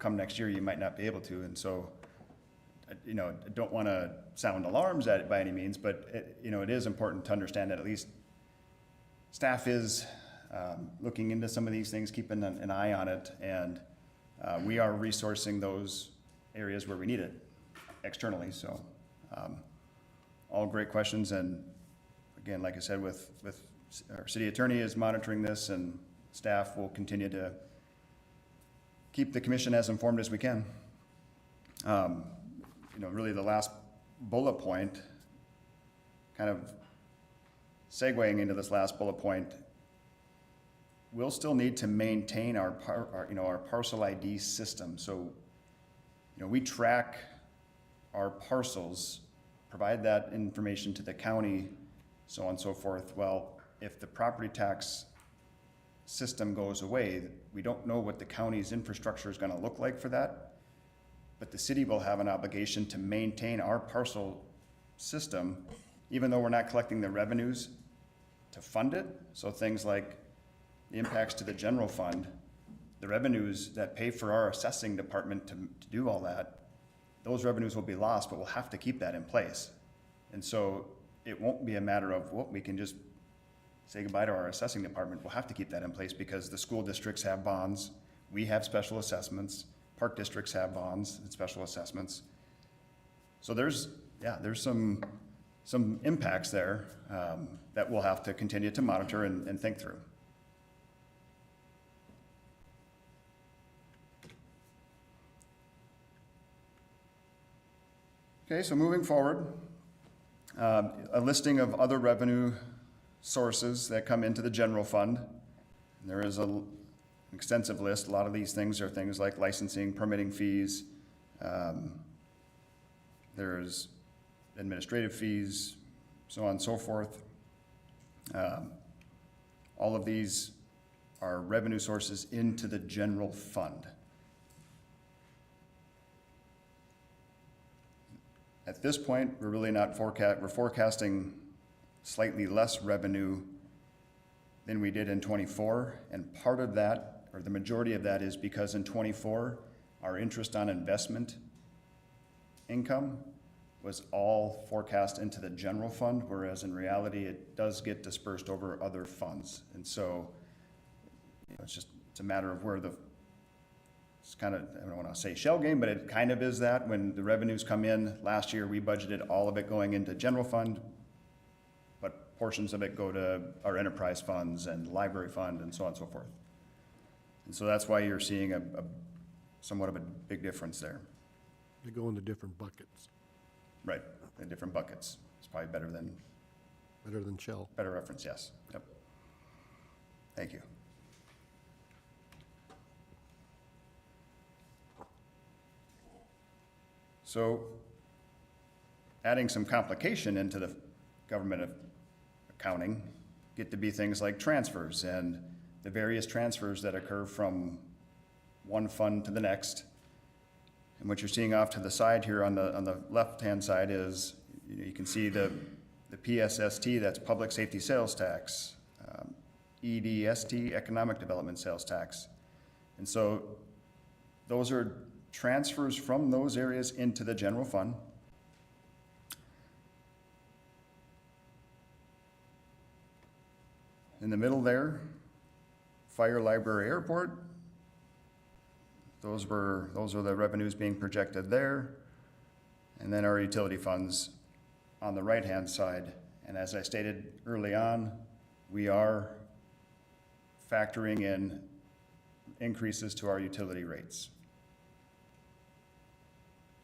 Come next year, you might not be able to. And so, I don't want to sound alarms at it by any means, but it is important to understand that at least staff is looking into some of these things, keeping an eye on it, and we are resourcing those areas where we need it externally. So all great questions, and again, like I said, with our city attorney is monitoring this, and staff will continue to keep the commission as informed as we can. Really the last bullet point, kind of segueing into this last bullet point, we'll still need to maintain our parcel ID system. So, we track our parcels, provide that information to the county, so on and so forth. Well, if the property tax system goes away, we don't know what the county's infrastructure is going to look like for that. But the city will have an obligation to maintain our parcel system, even though we're not collecting the revenues to fund it. So things like the impacts to the general fund, the revenues that pay for our assessing department to do all that, those revenues will be lost, but we'll have to keep that in place. And so it won't be a matter of, well, we can just say goodbye to our assessing department. We'll have to keep that in place because the school districts have bonds, we have special assessments, park districts have bonds and special assessments. So there's some impacts there that we'll have to continue to monitor and think through. Okay, so moving forward, a listing of other revenue sources that come into the general fund. There is an extensive list. A lot of these things are things like licensing, permitting fees. There's administrative fees, so on and so forth. All of these are revenue sources into the general fund. At this point, we're really not we're forecasting slightly less revenue than we did in 24, and part of that, or the majority of that, is because in 24, our interest on investment income was all forecast into the general fund, whereas in reality, it does get dispersed over other funds. And so, it's just it's a matter of where it's kind of, I don't want to say shell game, but it kind of is that. When the revenues come in, last year we budgeted all of it going into general fund, but portions of it go to our enterprise funds and library fund and so on and so forth. And so that's why you're seeing a somewhat of a big difference there. They go into different buckets, Right, in different buckets. It's probably better Shell. better reference, yes. Yep. Thank you. So, adding some complication into the government accounting get to be things like transfers and the various transfers that occur from one fund to the next. And what you're seeing off to the side here on the left-hand side is, you can see the PSST, that's Public Safety Sales Tax, EDST, Economic Development Sales Tax. And so those are transfers from those areas into the general fund. In the middle there, fire, library, airport. Those are the revenues being projected there. And then our utility funds on the right-hand side. And as I stated early on, we are factoring in increases to our utility rates.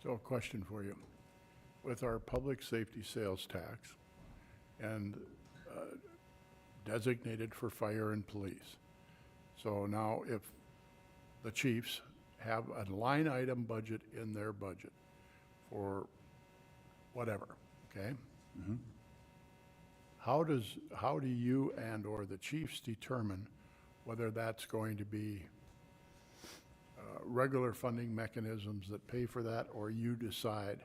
So a question for you. With our public safety sales tax and designated for fire and police, so now if the chiefs have a line item budget in their budget for whatever, okay? How do you and/or the chiefs determine whether that's going to be regular funding mechanisms that pay for that, or you decide?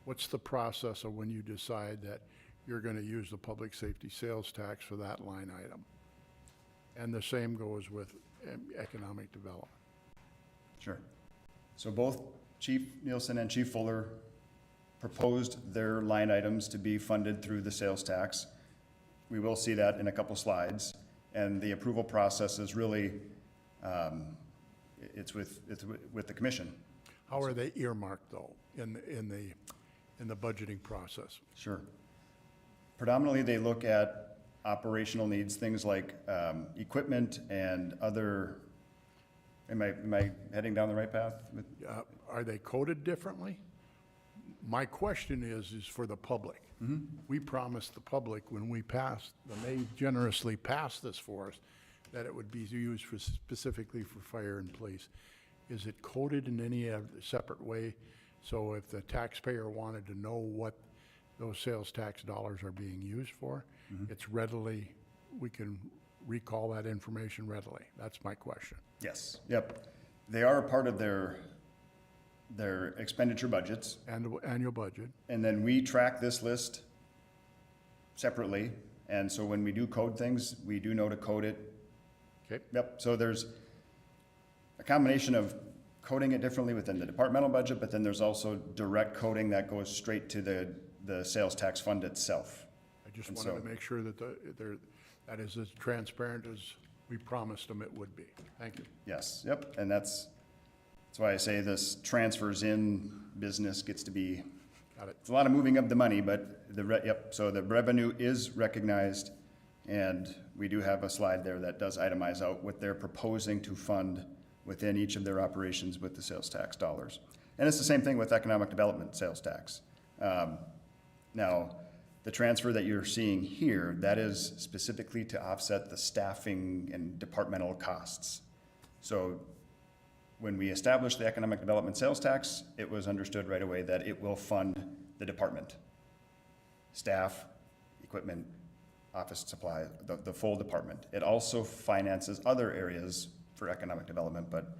What's the process of when you decide that you're going to use the public safety sales tax for that line item? And the same goes with economic development. Sure. So both Chief Nielsen and Chief Fuller proposed their line items to be funded through the sales tax. We will see that in a couple slides. And the approval process is really, it's with the commission. How are they earmarked, though, in the budgeting process? Sure. Predominantly, they look at operational needs, things like equipment and other. Am I heading down the right path? Are they coded differently? My question is for the public. We promised the public when they generously passed this for us, that it would be used specifically for fire and police. Is it coded in any separate way? So if the taxpayer wanted to know what those sales tax dollars are being used for, we can recall that information readily. That's my question. Yes. Yep. They are a part of their expenditure budgets. And annual budget. And then we track this list separately. And so when we do code things, we do know to code it. Okay. Yep. So there's a combination of coding it differently within the departmental budget, but then there's also direct coding that goes straight to the sales tax fund itself. I just And wanted so- to make sure that that is as transparent as we promised them it would be. Thank you. Yes. Yep. And that's why I say this transfers in business gets to be, Got it. it's a lot of moving of the money, but so the revenue is recognized, and we do have a slide there that does itemize out what they're proposing to fund within each of their operations with the sales tax dollars. And it's the same thing with economic development sales tax. Now, the transfer that you're seeing here, that is specifically to offset the staffing and departmental costs. So when we established the economic development sales tax, it was understood right away that it will fund the department. Staff, equipment, office supply, the full department. It also finances other areas for economic development, but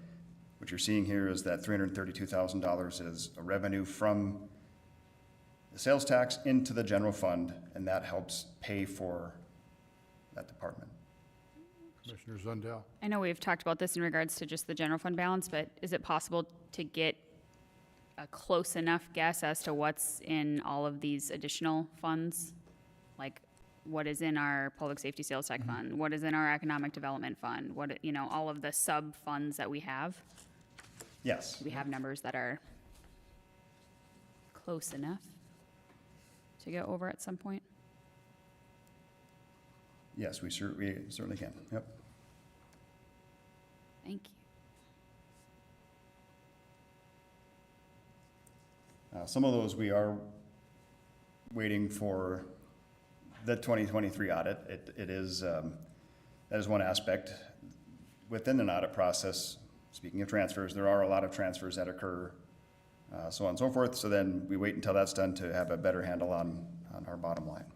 what you're seeing here is that $332,000 is a revenue from the sales tax into the general fund, and that helps pay for that department. Commissioner Zundell. I know we've talked about this in regards to just the general fund balance, but is it possible to get a close enough guess as to what's in all of these additional funds? Like what is in our public safety sales tax fund, what is in our economic development fund, what, you know, all of the sub-funds that we have. Yes. We have numbers that are close enough to go over at some point. Yes, we certainly can. Yep. Thank you. Some of those we are waiting for the 2023 audit. It is, that is one aspect. Within an audit process, speaking of transfers, there are a lot of transfers that occur, so on and so forth. So then we wait until that's done to have a better handle on our bottom line.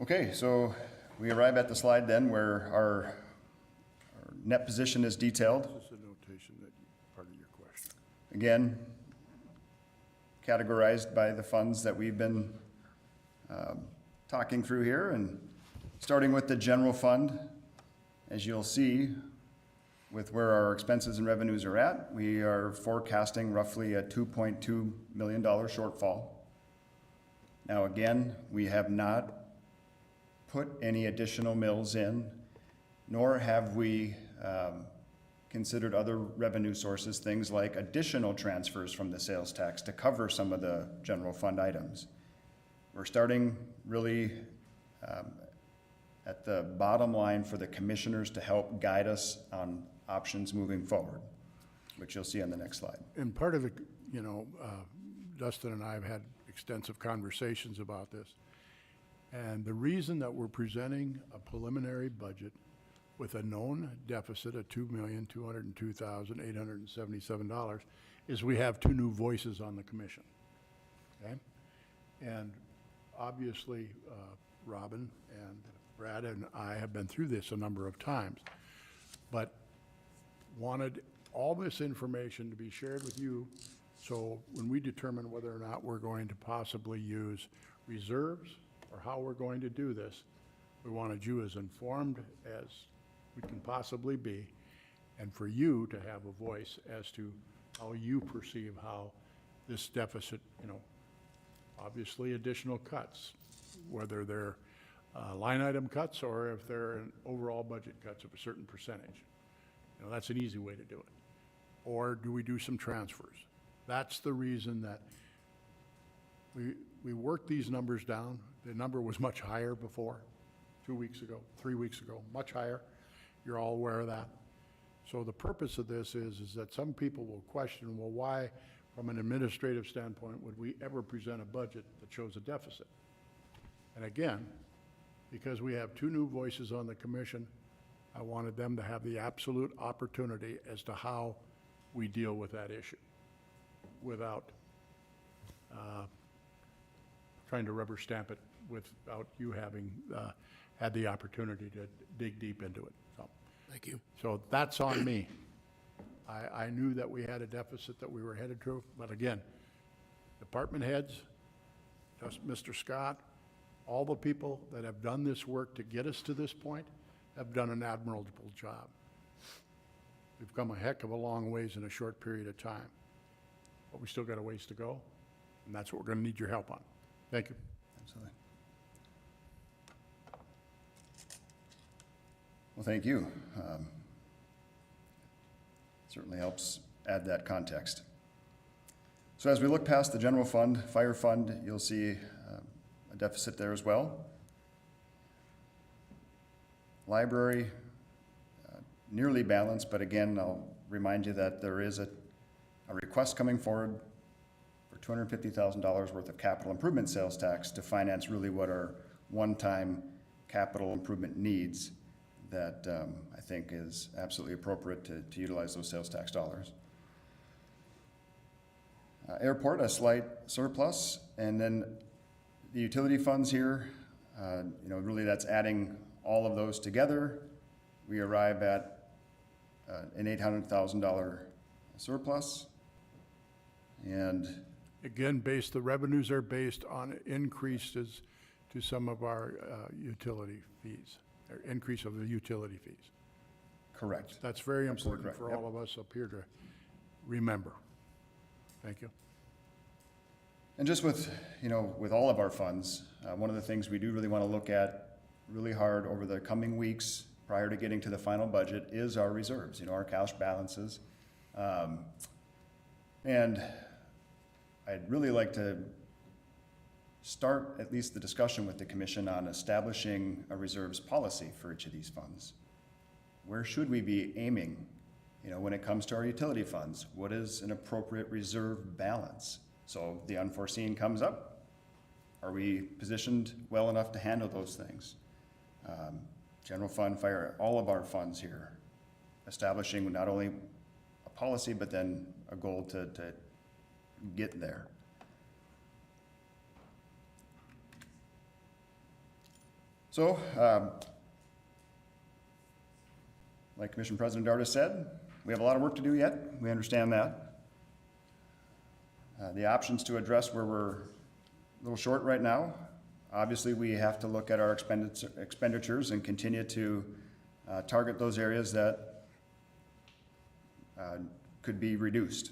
Okay, so we arrive at the slide then where our net position is detailed. This is a notation that, part of your question. Again, categorized by the funds that we've been talking through here, and starting with the general fund, as you'll see, with where our expenses and revenues are at, we are forecasting roughly a $2.2 million shortfall. Now again, we have not put any additional mills in, nor have we considered other revenue sources, things like additional transfers from the sales tax to cover some of the general fund items. We're starting really at the bottom line for the commissioners to help guide us on options moving forward, which you'll see on the next slide. And part of it, you know, Dustin and I have had extensive conversations about this. And the reason that we're presenting a preliminary budget with a known deficit of $2,202,877 is we have two new voices on the commission, okay? And obviously, Robin and Brad and I have been through this a number of times, but wanted all this information to be shared with you, so when we determine whether or not we're going to possibly use reserves or how we're going to do this, we wanted you as informed as we can possibly be, and for you to have a voice as to how you perceive how this deficit, you know, obviously additional cuts, whether they're line item cuts or if they're an overall budget cuts of a certain percentage. You know, that's an easy way to do it. Or do we do some transfers? That's the reason that we worked these numbers down. The number was much higher before, 2 weeks ago, 3 weeks ago, much higher. You're all aware of that. So the purpose of this is that some people will question, well, why, from an administrative standpoint, would we ever present a budget that shows a deficit? And again, because we have two new voices on the commission, I wanted them to have the absolute opportunity as to how we deal with that issue without trying to rubber stamp it without you having had the opportunity to dig deep into it. So, Thank you. so that's on me. I knew that we had a deficit that we were headed to, but again, department heads, just Mr. Scott, all the people that have done this work to get us to this point have done an admirable job. We've come a heck of a long ways in a short period of time, but we still got a ways to go, and that's what we're gonna need your help on. Thank you. Absolutely. Well, thank you. Certainly helps add that context. So as we look past the general fund, fire fund, you'll see a deficit there as well. Library, nearly balanced, but again, I'll remind you that there is a request coming forward for $250,000 worth of capital improvement sales tax to finance really what are one-time capital improvement needs that I think is absolutely appropriate to utilize those sales tax dollars. Airport, a slight surplus, and then the utility funds here, you know, really that's adding all of those together. We arrive at an $800,000 surplus, and Again, the revenues are based on increases to some of our utility fees, or increase of the utility fees. correct. That's very Absolutely important for correct. all of us up here to remember. Thank you. And just with, with all of our funds, one of the things we do really want to look at really hard over the coming weeks prior to getting to the final budget is our reserves, our cash balances. And I'd really like to start at least the discussion with the commission on establishing a reserves policy for each of these funds. Where should we be aiming, when it comes to our utility funds? What is an appropriate reserve balance? So the unforeseen comes up. Are we positioned well enough to handle those things? General fund, fire, all of our funds here, establishing not only a policy, but then a goal to get there. So, like Commission President Dartis said, we have a lot of work to do yet. We understand that. The options to address where we're a little short right now, obviously we have to look at our expenditures and continue to target those areas that could be reduced.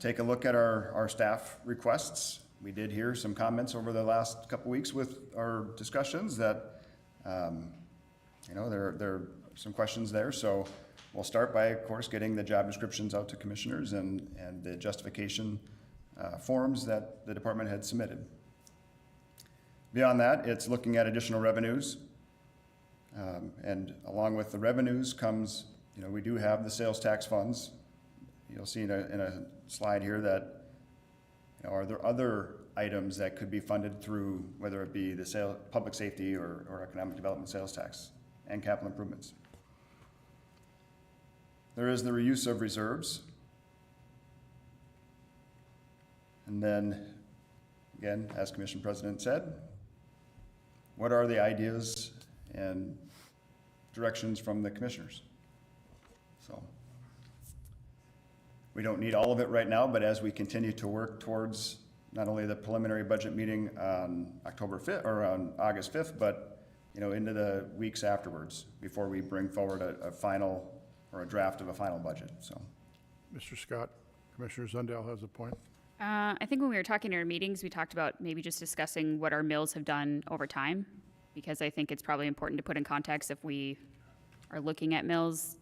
Take a look at our staff requests. We did hear some comments over the last couple weeks with our discussions that, there are some questions there. So we'll start by, of course, getting the job descriptions out to commissioners and the justification forms that the department had submitted. Beyond that, it's looking at additional revenues. And along with the revenues comes, we do have the sales tax funds. You'll see in a slide here that, are there other items that could be funded through, whether it be the public safety or economic development sales tax and capital improvements? There is the reuse of reserves. And then, again, as Commission President said, what are the ideas and directions from the commissioners? So, we don't need all of it right now, but as we continue to work towards not only the preliminary budget meeting on October 5th or on August 5th, but into the weeks afterwards before we bring forward a final or a draft of a final budget. So, Mr. Scott, Commissioner Zundell has a point. I think when we were talking in our meetings, we talked about maybe just discussing what our mills have done over time, because I think it's probably important to put in context if we are looking at mills,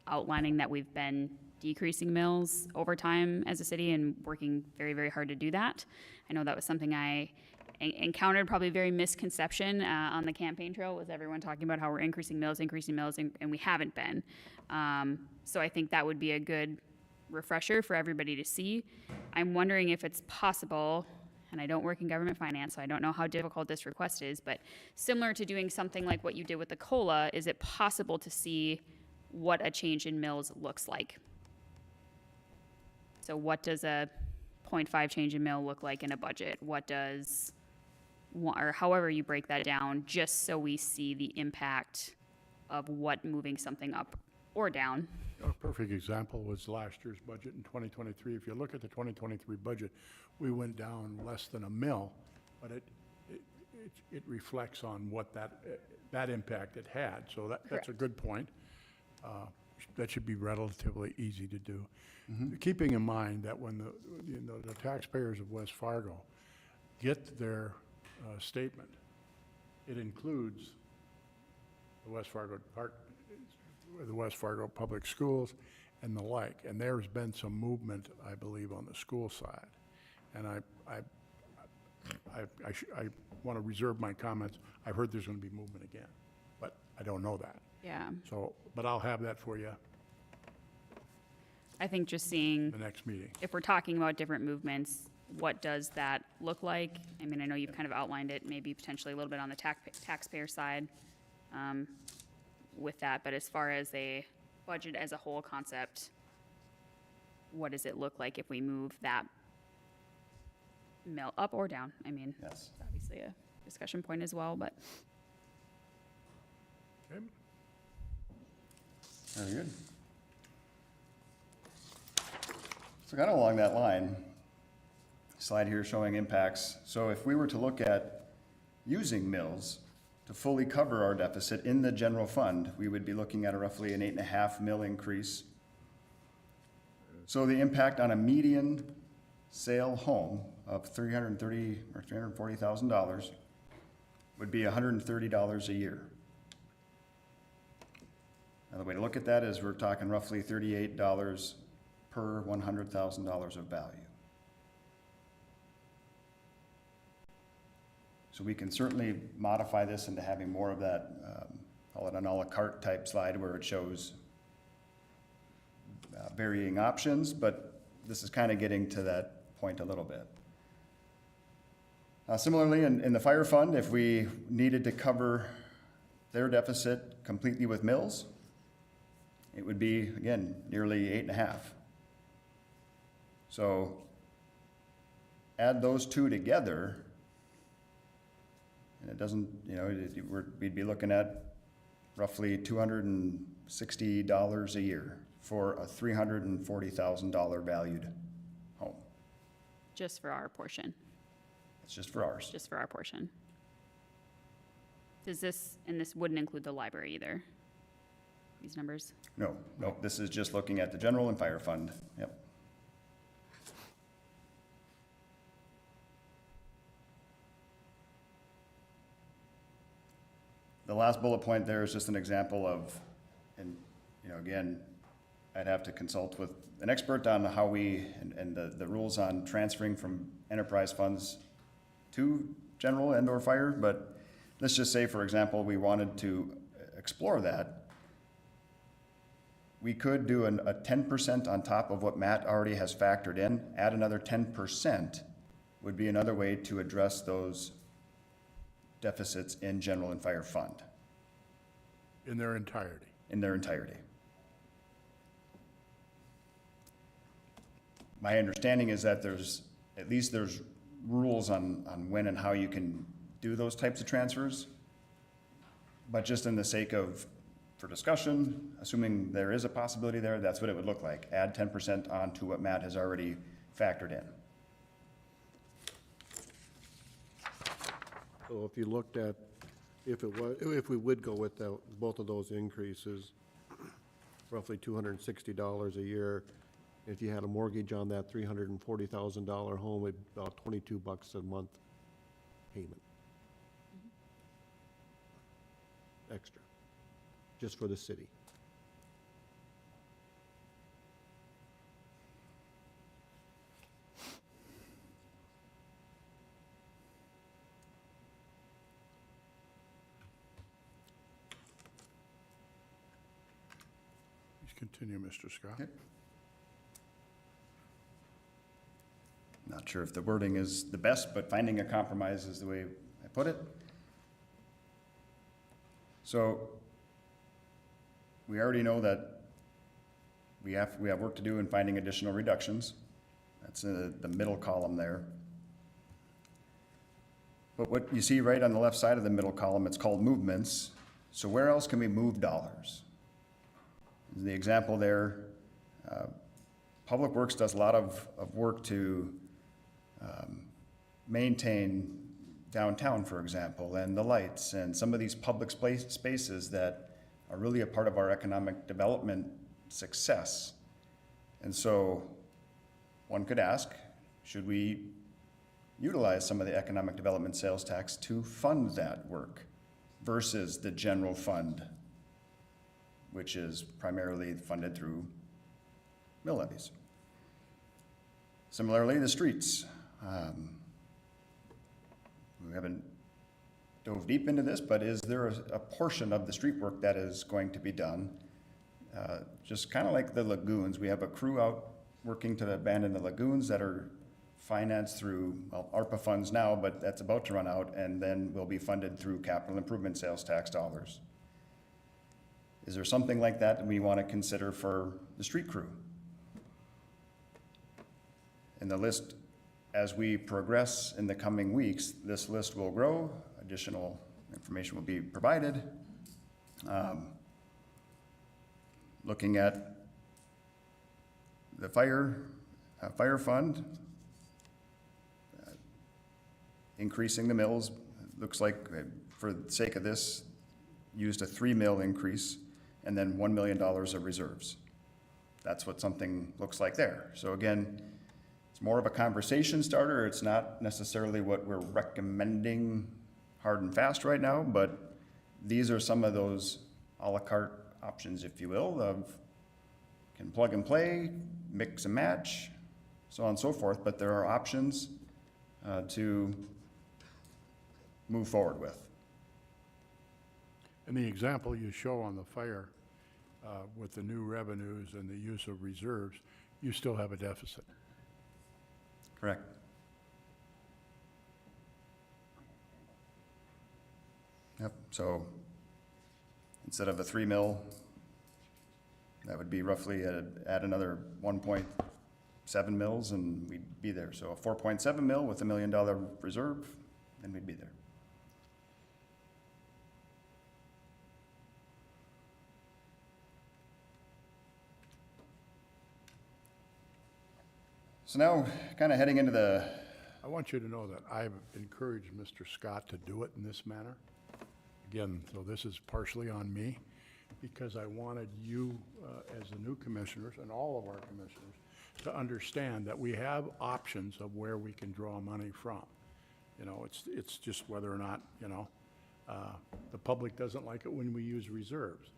outlining that we've been decreasing mills over time as a city and working very, very hard to do that. I know that was something I encountered, probably very misconception on the campaign trail, was everyone talking about how we're increasing mills, and we haven't been. So I think that would be a good refresher for everybody to see. I'm wondering if it's possible, and I don't work in government finance, so I don't know how difficult this request is, but similar to doing something like what you did with the COLA, is it possible to see what a change in mills looks like? So what does a 0.5 change in mill look like in a budget? What does, or however you break that down, just so we see the impact of what moving something up or down. A perfect example was last year's budget in 2023. If you look at the 2023 budget, we went down less than a mil, but it reflects on what that impact it had. So that's a good point. That should be relatively easy to do. Mm-hmm. Keeping in mind that when the taxpayers of West Fargo get their statement, it includes the West Fargo Public Schools and the like. And there's been some movement, I believe, on the school side. And I want to reserve my comments. I've heard there's going to be movement again, but I don't know that. Yeah. So, but I'll have that for you I think just seeing, the next meeting. if we're talking about different movements, what does that look like? I mean, I know you've kind of outlined it, maybe potentially a little bit on the taxpayer side with that, but as far as a budget as a whole concept, what does it look like if we move that mill up or down? I mean, yes. it's obviously a discussion point as well, but. Okay. Very good. So kind of along that line, slide here showing impacts. So if we were to look at using mills to fully cover our deficit in the general fund, we would be looking at a roughly an 8.5 mil increase. So the impact on a median sale home of $330,000 or $340,000 would be $130 a year. Another way to look at that is we're talking roughly $38 per $100,000 of value. So we can certainly modify this into having more of that, call it an à la carte type slide where it shows varying options, but this is kind of getting to that point a little bit. Similarly, in the fire fund, if we needed to cover their deficit completely with mills, it would be, again, nearly 8.5. So add those two together, and it doesn't, we'd be looking at roughly $260 a year for a $340,000 valued home. Just for our portion, It's just for ours. just for our portion. Does this, and this wouldn't include the library either, these numbers? No, this is just looking at the general and fire fund. Yep. The last bullet point there is just an example of, and, again, I'd have to consult with an expert on how we, and the rules on transferring from enterprise funds to general and or fire, but let's just say, for example, we wanted to explore that. We could do a 10% on top of what Matt already has factored in, add another 10% would be another way to address those deficits in general and fire fund In their entirety. in their entirety. My understanding is that there's rules on when and how you can do those types of transfers. But just in the sake of, for discussion, assuming there is a possibility there, that's what it would look like. Add 10% onto what Matt has already factored in. So if you looked at, if we would go with both of those increases, roughly $260 a year, if you had a mortgage on that $340,000 home, it'd be about $22 a month payment. Extra, just for the city. Please continue, Mr. Scott. Okay. Not sure if the wording is the best, but finding a compromise is the way I put it. So we already know that we have work to do in finding additional reductions. That's the middle column there. But what you see right on the left side of the middle column, it's called movements. So where else can we move dollars? The example there, Public Works does a lot of work to maintain downtown, for example, and the lights and some of these public spaces that are really a part of our economic development success. And so one could ask, should we utilize some of the economic development sales tax to fund that work versus the general fund, which is primarily funded through mill levies? Similarly, the streets. We haven't dove deep into this, but is there a portion of the street work that is going to be done? Just kind of like the lagoons, we have a crew out working to abandon the lagoons that are financed through, well, ARPA funds now, but that's about to run out, and then will be funded through capital improvement sales tax dollars. Is there something like that we want to consider for the street crew? And the list, as we progress in the coming weeks, this list will grow, additional information will be provided. Looking at the fire fund, increasing the mills, looks like, for the sake of this, used a 3 mil increase and then $1 million of reserves. That's what something looks like there. So again, it's more of a conversation starter. It's not necessarily what we're recommending hard and fast right now, but these are some of those à la carte options, if you will, of can plug and play, mix and match, so on and so forth, but there are options to move forward with. And the example you show on the fire with the new revenues and the use of reserves, you still have a deficit. Correct. Yep, so instead of a 3 mil, that would be roughly add another 1.7 mils and we'd be there. So a 4.7 mil with $1 million reserve, and we'd be there. So now, kind of heading into the, I want you to know that I've encouraged Mr. Scott to do it in this manner. Again, so this is partially on me, because I wanted you, as the new commissioners, and all of our commissioners, to understand that we have options of where we can draw money from. You know, it's just whether or not, you know, the public doesn't like it when we use reserves,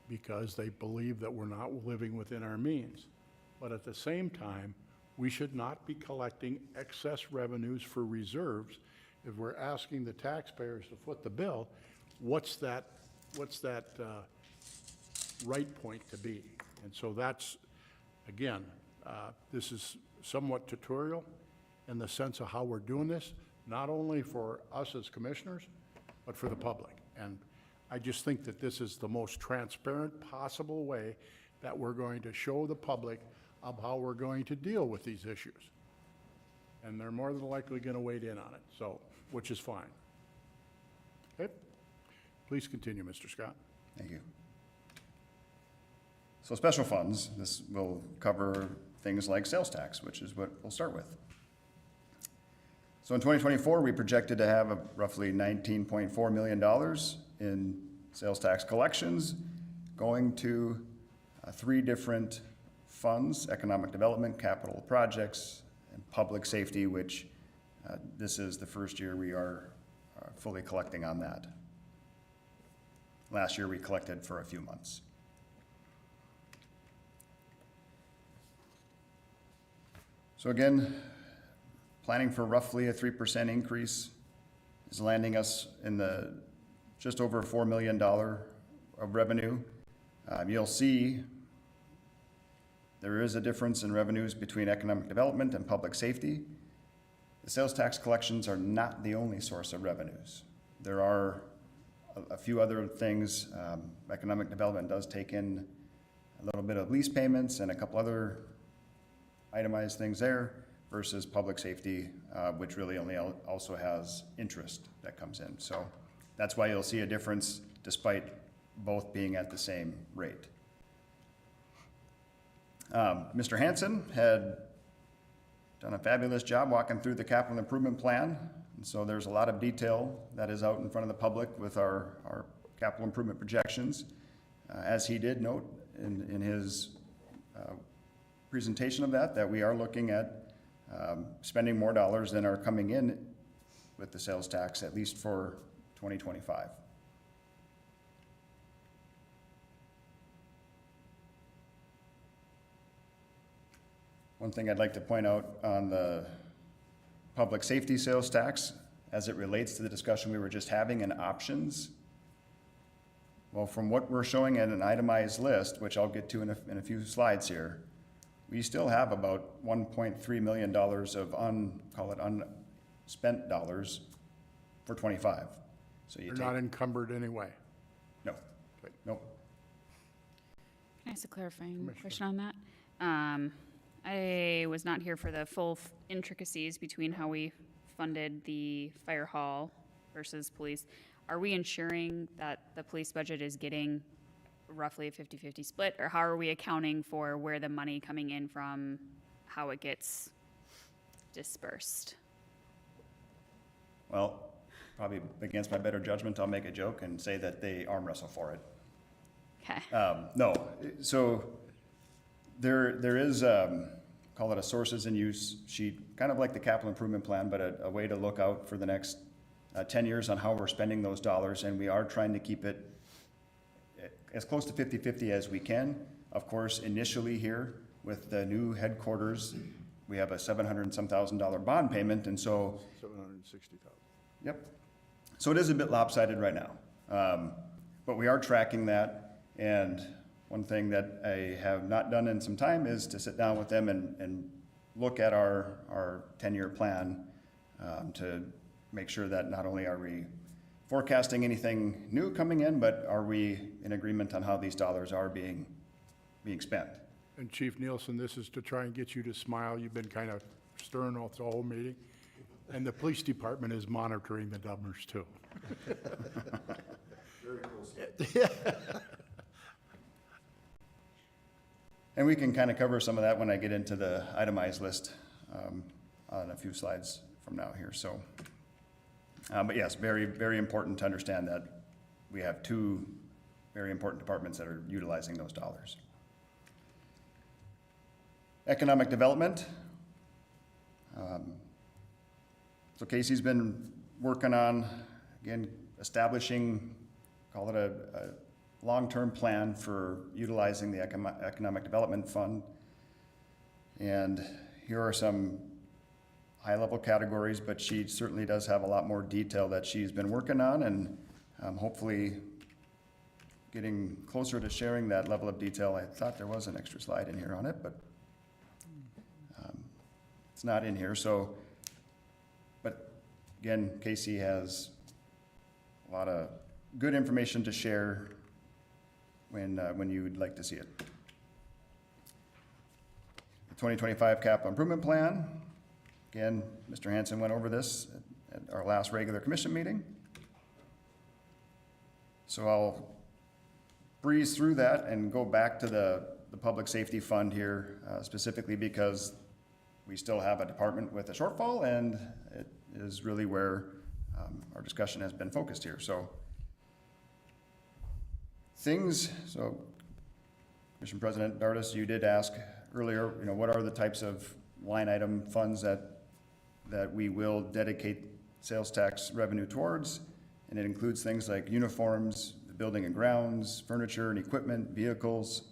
because they believe that we're not living within our means. But at the same time, we should not be collecting excess revenues for reserves. If we're asking the taxpayers to foot the bill, what's that right point to be? And so that's, again, this is somewhat tutorial in the sense of how we're doing this, not only for us as commissioners, but for the public. And I just think that this is the most transparent possible way that we're going to show the public of how we're going to deal with these issues. And they're more than likely going to wade in on it, so, which is fine. Okay? Please continue, Mr. Scott. thank you. So special funds, this will cover things like sales tax, which is what we'll start with. So in 2024, we projected to have roughly $19.4 million in sales tax collections going to 3 different funds: economic development, capital projects, and public safety, which this is the first year we are fully collecting on that. Last year we collected for a few months. So again, planning for roughly a 3% increase is landing us in the just over $4 million of revenue. You'll see there is a difference in revenues between economic development and public safety. The sales tax collections are not the only source of revenues. There are a few other things. Economic development does take in a little bit of lease payments and a couple other itemized things there, versus public safety, which really only also has interest that comes in. So that's why you'll see a difference despite both being at the same rate. Mr. Hansen had done a fabulous job walking through the capital improvement plan. And so there's a lot of detail that is out in front of the public with our capital improvement projections. As he did note in his presentation of that we are looking at spending more dollars than are coming in with the sales tax, at least for 2025. One thing I'd like to point out on the public safety sales tax, as it relates to the discussion we were just having in options. Well, from what we're showing in an itemized list, which I'll get to in a few slides here, we still have about $1.3 million of call it unspent dollars for 25. So you You're take, not encumbered anyway. no, Okay. nope. Can I ask a clarifying Commissioner. question on that? I was not here for the full intricacies between how we funded the fire hall versus police. Are we ensuring that the police budget is getting roughly a 50-50 split, or how are we accounting for where the money coming in from, how it gets dispersed? Well, probably against my better judgment, I'll make a joke and say that they arm wrestle for it. Okay. No, so there is a call it a sources and use sheet, kind of like the capital improvement plan, but a way to look out for the next 10 years on how we're spending those dollars, and we are trying to keep it as close to 50-50 as we can. Of course, initially here, with the new headquarters, we have a $700 and some thousand bond payment, and so, 760,000. yep. So it is a bit lopsided right now. But we are tracking that, and one thing that I have not done in some time is to sit down with them and look at our 10-year plan to make sure that not only are we forecasting anything new coming in, but are we in agreement on how these dollars are being spent. And Chief Nielsen, this is to try and get you to smile. You've been kind of stern all the whole meeting. And the police department is monitoring the numbers too. And we can kind of cover some of that when I get into the itemized list on a few slides from now here. So, but yes, very, very important to understand that we have two very important departments that are utilizing those dollars. Economic development. So Casey's been working on, again, establishing, call it a long-term plan for utilizing the Economic Development Fund. And here are some high-level categories, but she certainly does have a lot more detail that she's been working on, and hopefully getting closer to sharing that level of detail. I thought there was an extra slide in here on it, but it's not in here. So, but again, Casey has a lot of good information to share when you would like to see it. The 2025 capital improvement plan. Again, Mr. Hanson went over this at our last regular commission meeting. So I'll breeze through that and go back to the public safety fund here, specifically because we still have a department with a shortfall, and it is really where our discussion has been focused here. So Commission President Dardis, you did ask earlier, what are the types of line item funds that we will dedicate sales tax revenue towards? And it includes things like uniforms, the building and grounds, furniture and equipment, vehicles,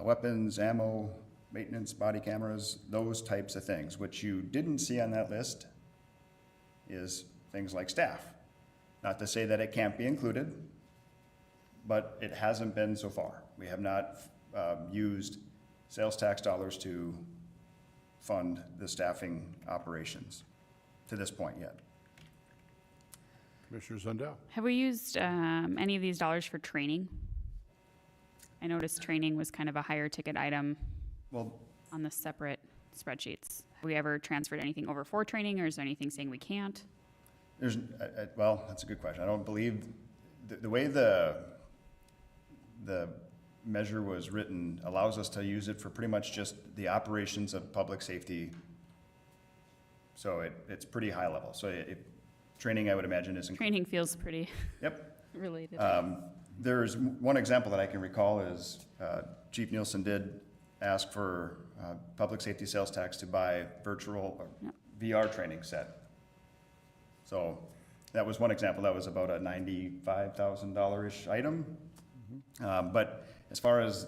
weapons, ammo, maintenance, body cameras, those types of things. What you didn't see on that list is things like staff. Not to say that it can't be included, but it hasn't been so far. We have not used sales tax dollars to fund the staffing operations to this point yet. Commissioner Zundell. Have we used any of these dollars for training? I noticed training was kind of a higher ticket item Well, on the separate spreadsheets. Have we ever transferred anything over for training, or is there anything saying we can't? well, that's a good question. I don't believe, the way the measure was written allows us to use it for pretty much just the operations of public safety. So it's pretty high level. So training, I would imagine, is Training feels pretty Yep. related. There's one example that I can recall is Chief Nielsen did ask for public safety sales tax to buy virtual or Yep. VR training set. So that was one example. That was about a $95,000-ish item. But as far as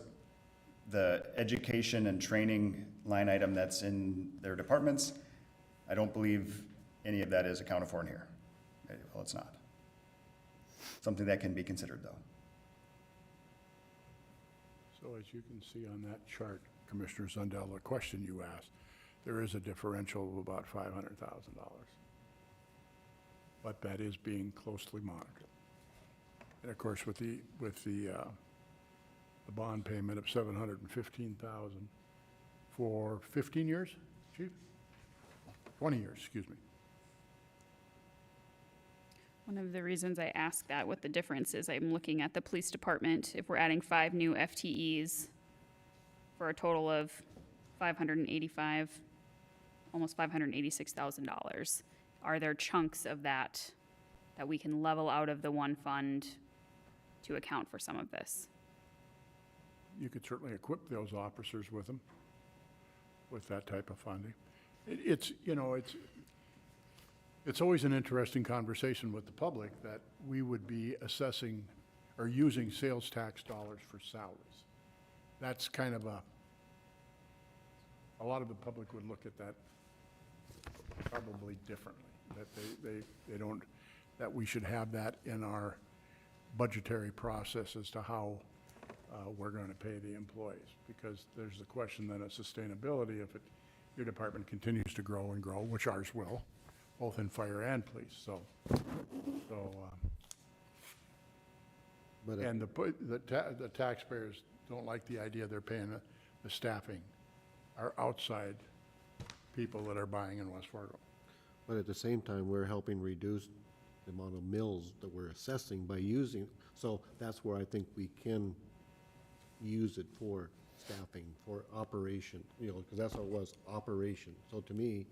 the education and training line item that's in their departments, I don't believe any of that is accounted for in here. Well, it's not. Something that can be considered, though. So as you can see on that chart, Commissioner Zundell, the question you asked, there is a differential of about $500,000. But that is being closely monitored. And of course, with the bond payment of $715,000 for 15 years, Chief? 20 years, excuse me. One of the reasons I ask that, what the difference is, I'm looking at the police department. If we're adding 5 new FTEs for a total of $585, almost $586,000, are there chunks of that we can level out of the one fund to account for some of this? You could certainly equip those officers with them. with that type of funding. It's, you know, it's always an interesting conversation with the public that we would be assessing or using sales tax dollars for salaries. That's kind of a lot of the public would look at that probably differently, that they don't, that we should have that in our budgetary process as to how we're going to pay the employees, because there's the question then of sustainability. If your department continues to grow and grow, which ours will, both in fire and police, But and the taxpayers don't like the idea they're paying the staffing, our outside people that are buying in West Fargo. But at the same time, we're helping reduce the amount of mills that we're assessing by using, so that's where I think we can use it for staffing, for operation, you know, because that's what it was, operation. So to me,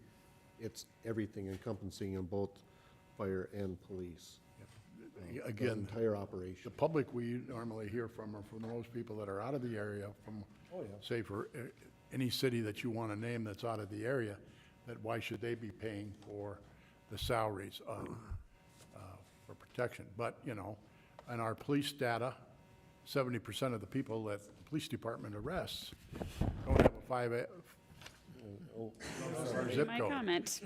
it's everything encompassing in both fire and police. The Again, entire the operation. public we normally hear from are from those people that are out of the area, from, say, for any city that you want to name that's out of the area, that why should they be paying for the salaries for protection? But, you know, in our police data, 70% of the people that the police department arrests don't have a our zip My code. comment.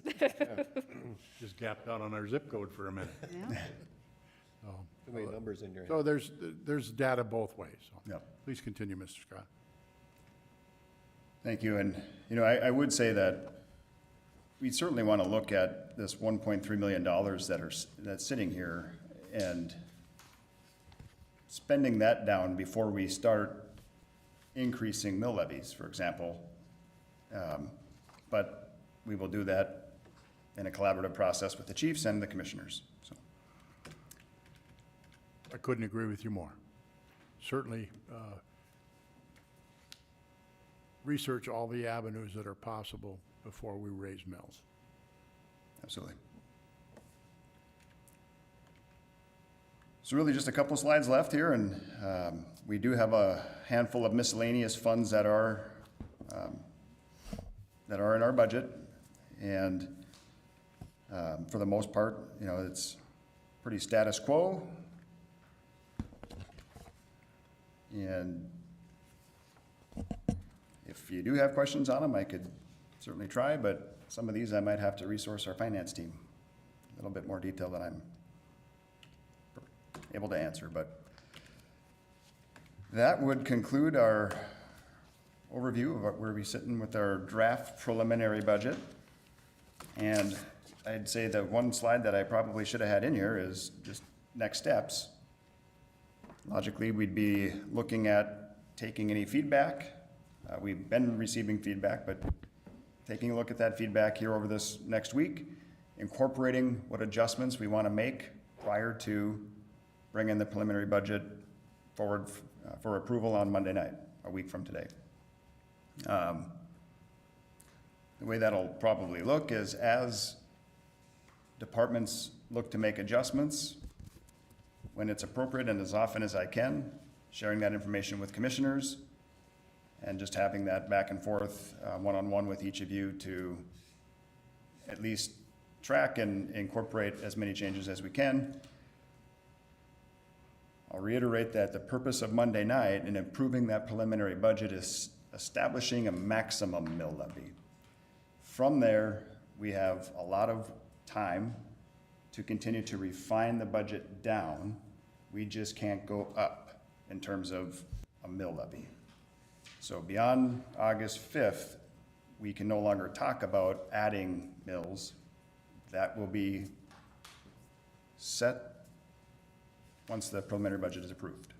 Just gapped out on our zip code for a minute. Yeah. Too many numbers in your head. So there's data both ways, so. Yep. Please continue, Mr. Scott. Thank you, and, you know, I would say that we certainly want to look at this $1.3 million that's sitting here and spending that down before we start increasing mill levies, for example. But we will do that in a collaborative process with the chiefs and the commissioners, so. I couldn't agree with you more. Certainly, research all the avenues that are possible before we raise mills. Absolutely. So really just a couple slides left here, and we do have a handful of miscellaneous funds that are in our budget, and for the most part, you know, it's pretty status quo. And if you do have questions on them, I could certainly try, but some of these I might have to resource our finance team. A little bit more detail than I'm able to answer, but that would conclude our overview of where we're sitting with our draft preliminary budget. And I'd say the one slide that I probably should have had in here is just next steps. Logically, we'd be looking at taking any feedback. We've been receiving feedback, but taking a look at that feedback here over this next week, incorporating what adjustments we want to make prior to bringing the preliminary budget forward for approval on Monday night, a week from today. The way that'll probably look is as departments look to make adjustments, when it's appropriate and as often as I can, sharing that information with commissioners, and just having that back and forth, one-on-one with each of you to at least track and incorporate as many changes as we can. I'll reiterate that the purpose of Monday night in improving that preliminary budget is establishing a maximum mill levy. From there, we have a lot of time to continue to refine the budget down. We just can't go up in terms of a mill levy. So beyond August 5th, we can no longer talk about adding mills. That will be set once the preliminary budget is approved.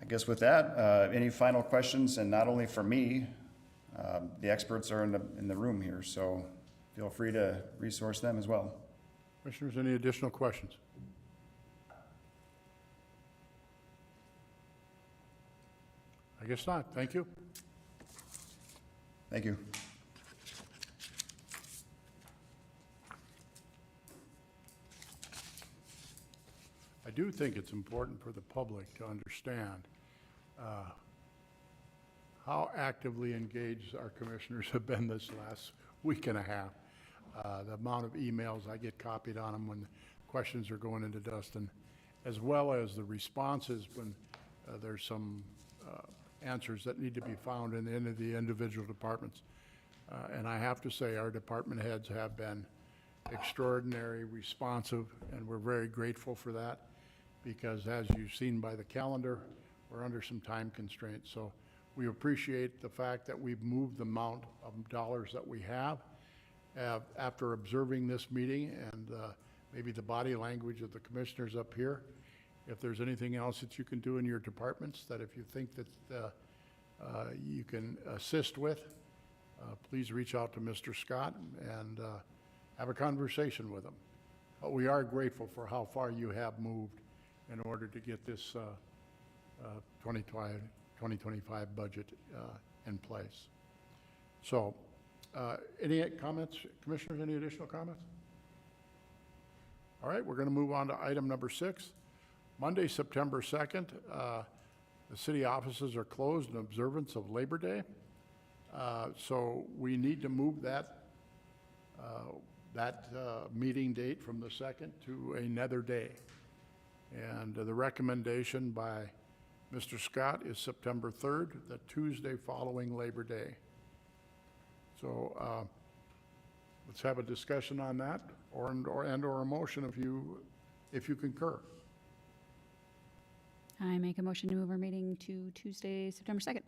I guess with that, any final questions, and not only for me, the experts are in the room here, so feel free to resource them as well. Commissioners, any additional questions? I guess not. Thank you. Thank you. I do think it's important for the public to understand how actively engaged our commissioners have been this last week and a half. The amount of emails I get copied on them when questions are going into Dustin, as well as the responses when there's some answers that need to be found in the individual departments. And I have to say, our department heads have been extraordinary, responsive, and we're very grateful for that, because as you've seen by the calendar, we're under some time constraints. So we appreciate the fact that we've moved the amount of dollars that we have. After observing this meeting and maybe the body language of the commissioners up here, if there's anything else that you can do in your departments that if you think that you can assist with, please reach out to Mr. Scott and have a conversation with him. But we are grateful for how far you have moved in order to get this 2025 budget in place. So, any comments, commissioners, any additional comments? All right, we're going to move on to item number 6. Monday, September 2nd, the city offices are closed in observance of Labor Day. So we need to move that meeting date from the 2nd to another day. And the recommendation by Mr. Scott is September 3rd, the Tuesday following Labor Day. So let's have a discussion on that, or a motion if you concur. I make a motion to move our meeting to Tuesday, September 2nd.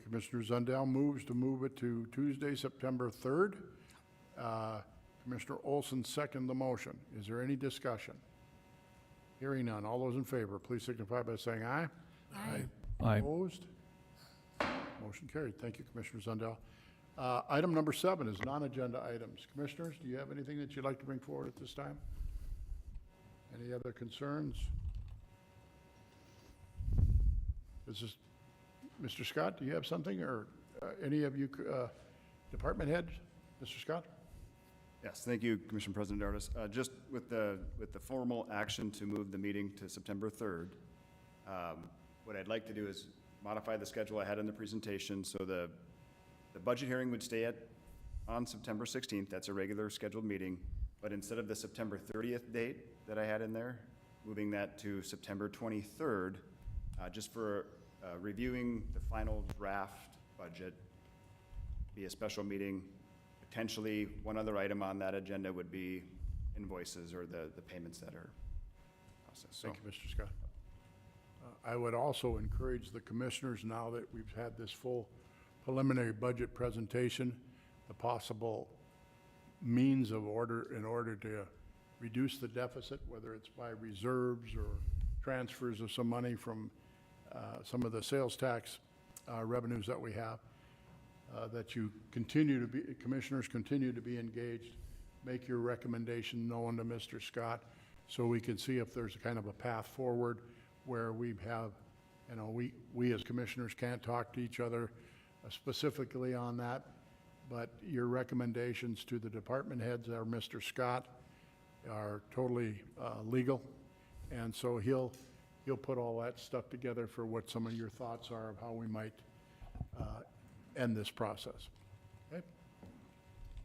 Commissioner Zundell moves to move it to Tuesday, September 3rd. Commissioner Olson seconded the motion. Is there any discussion? Hearing none. All those in favor, please signify by saying aye. Aye. Opposed? Motion carried. Thank you, Commissioner Zundell. Item number 7 is non-agenda items. Commissioners, do you have anything that you'd like to bring forward at this time? Any other concerns? Is this, Mr. Scott, do you have something, or any of you department heads? Mr. Scott? Yes, thank you, Commissioner President Dartis. Just with the formal action to move the meeting to September 3rd, what I'd like to do is modify the schedule I had in the presentation. So the budget hearing would stay on September 16th. That's a regular scheduled meeting. But instead of the September 30th date that I had in there, moving that to September 23rd, just for reviewing the final draft budget, be a special meeting. Potentially, one other item on that agenda would be invoices or the payments that are processed. So, Thank you, Mr. Scott. I would also encourage the commissioners, now that we've had this full preliminary budget presentation, the possible means of in order to reduce the deficit, whether it's by reserves or transfers of some money from some of the sales tax revenues that we have, that you commissioners continue to be engaged, make your recommendation known to Mr. Scott, so we can see if there's a kind of a path forward where we have, we as commissioners can't talk to each other specifically on that, but your recommendations to the department heads, or Mr. Scott, are totally legal, and so he'll put all that stuff together for what some of your thoughts are of how we might end this process. Okay?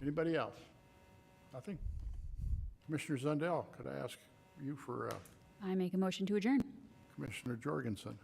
Anybody else? Nothing? Commissioner Zundell, could I ask you for I make a motion to adjourn. Commissioner Jorgensen?